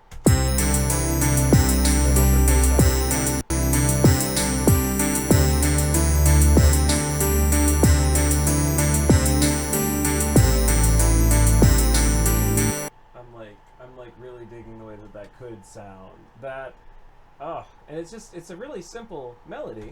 I'm good sound. That, oh, and it's a really simple melody.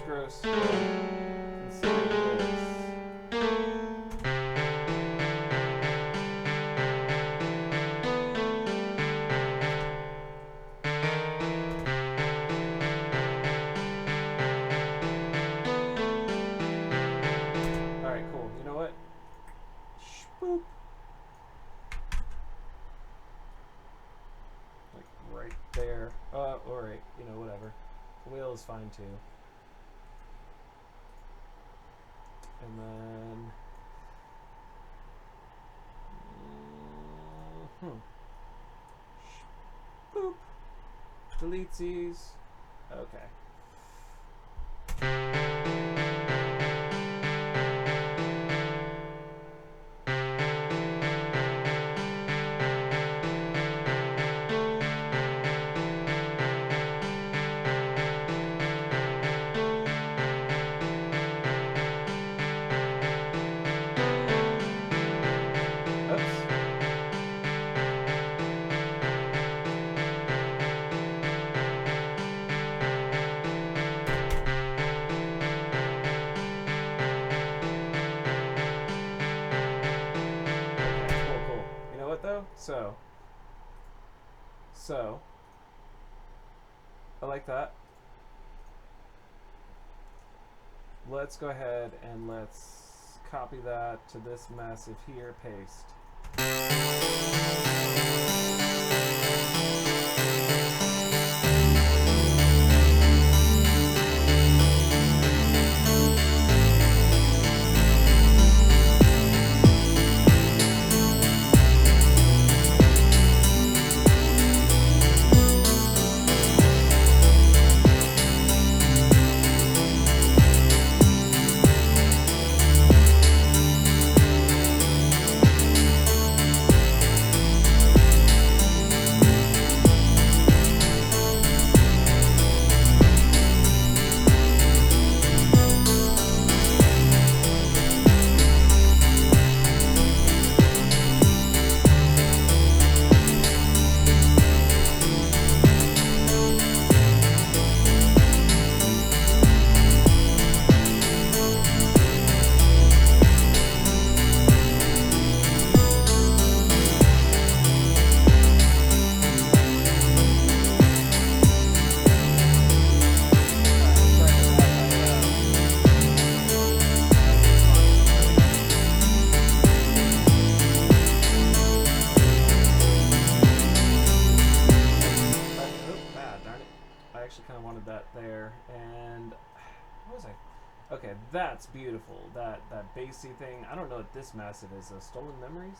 Gross. Consider this. Alright, cool. You know what? Boop. Like right there. Alright, you know, whatever. Wheel is fine too. And then boop. Delete these. Okay. So I like that. Let's go ahead and let's copy that to this massive here, paste. That's beautiful. That bassy thing. I don't know what this massive is. Stolen Memories?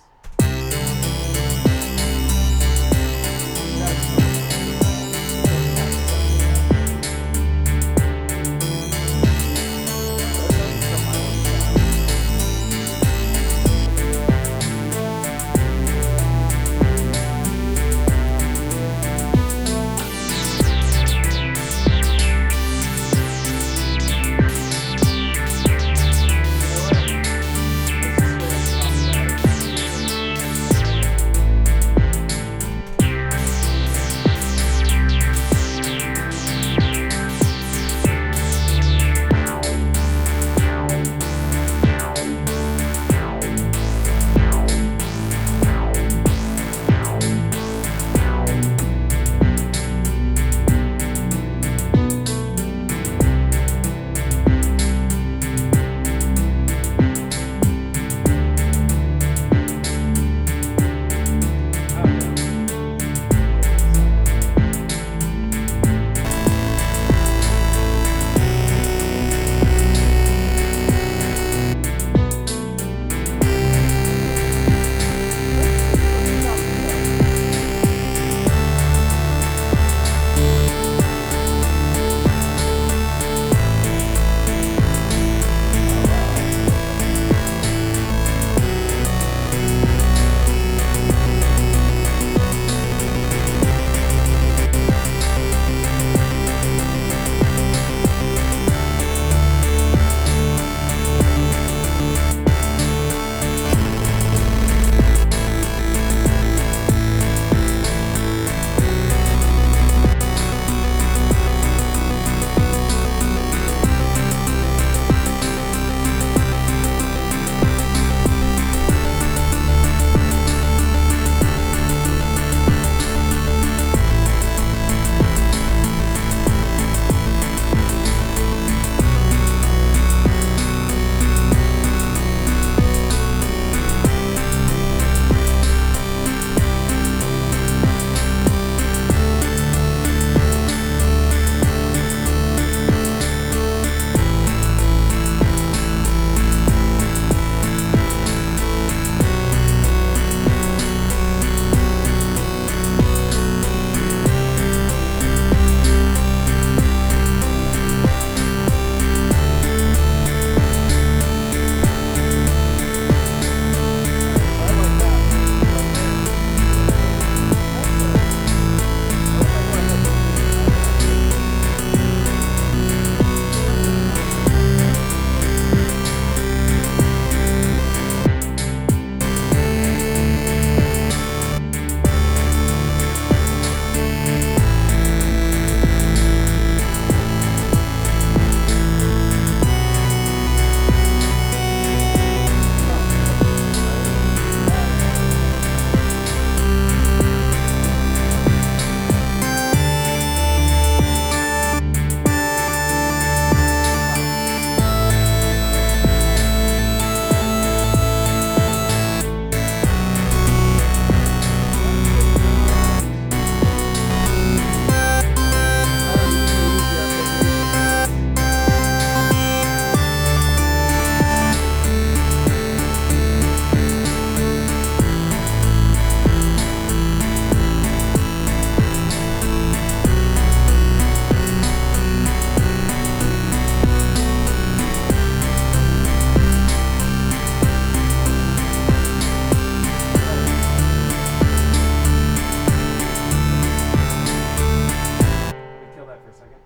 second.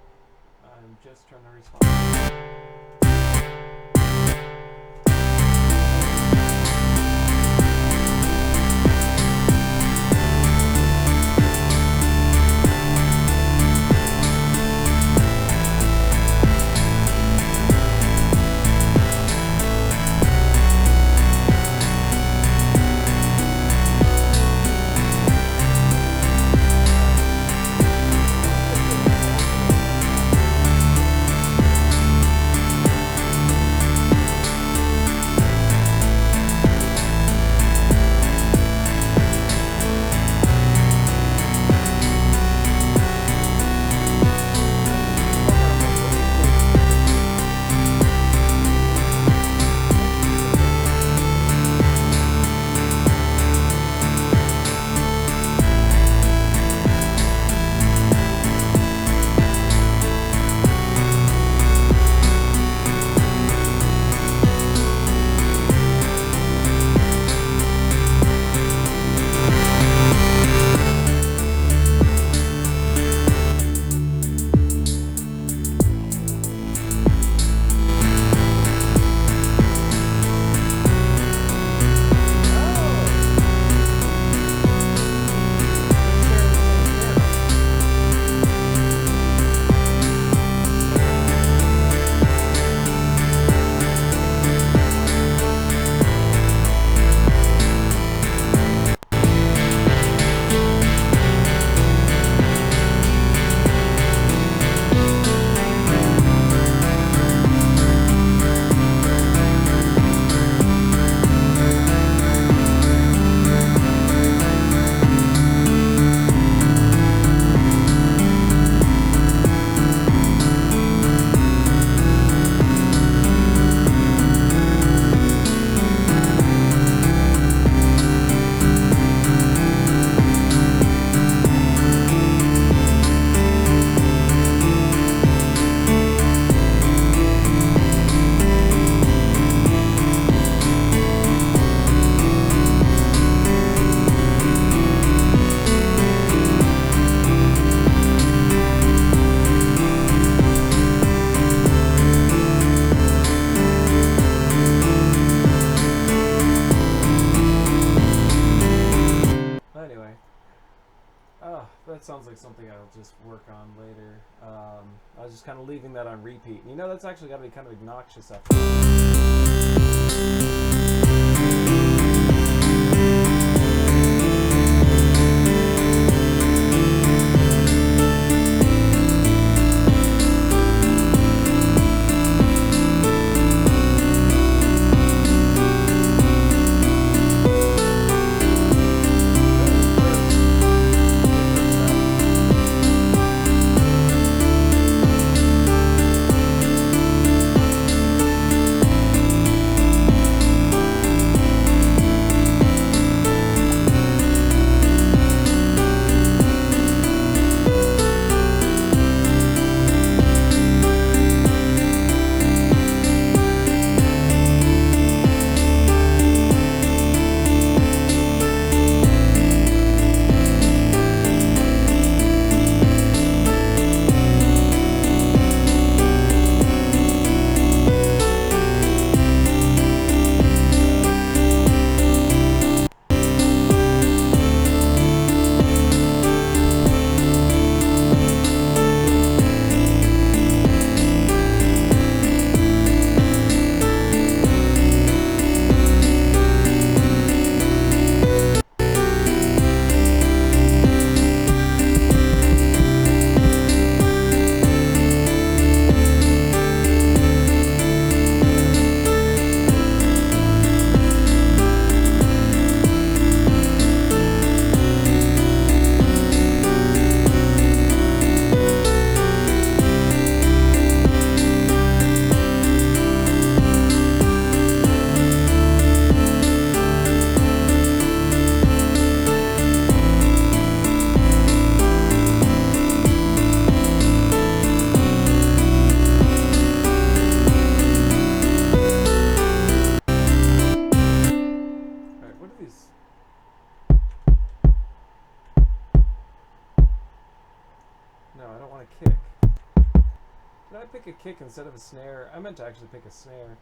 I'm just trying to respond. Anyway, that sounds like something I'll just work on later. I was just kind of leaving that on repeat. You know, that's actually got to be kind of obnoxious after. Did I pick a kick instead of a snare? I meant to actually pick a snare.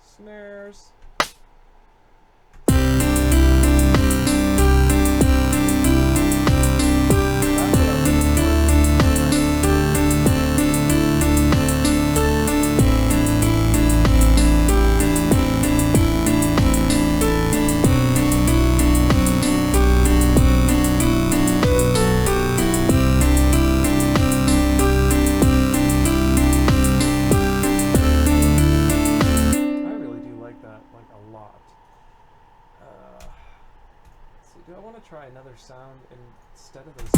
Snares. Try another sound instead of this.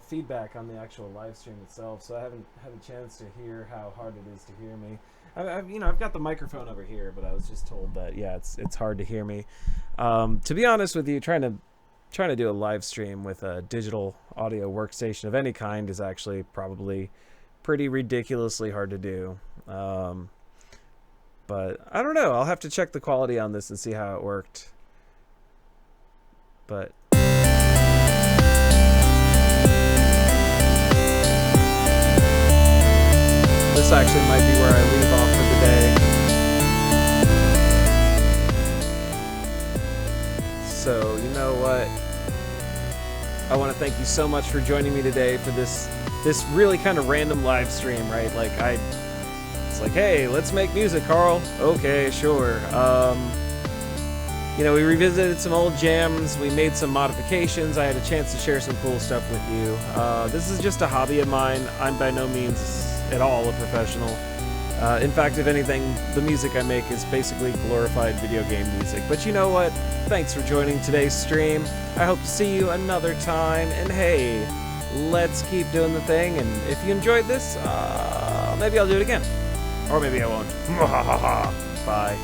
Feedback on the actual live stream itself, so I haven't had a chance to hear how hard it is to hear me. I've got the microphone over here, but I was just told that it's hard to hear me. To be honest with you, trying to do a live stream with a digital audio workstation of any kind is actually probably pretty ridiculously hard to do. But I don't know. I'll have to check the quality on this and see how it worked. But this actually might be where I leave off for the day. So, you know what? I want to thank you so much for joining me today for this really kind of random live stream, right? It's like, hey, let's make music, Carl. Okay, sure. We revisited some old jams, we made some modifications, I had a chance to share some cool stuff with you. This is just a hobby of mine. I'm by no means at all a professional. In fact, if anything, the music I make is basically glorified video game music. But you know what? Thanks for joining today's stream. I hope to see you another time, and hey, let's keep doing the thing, and if you enjoyed this, maybe I'll do it again. Or maybe I won't. Bye.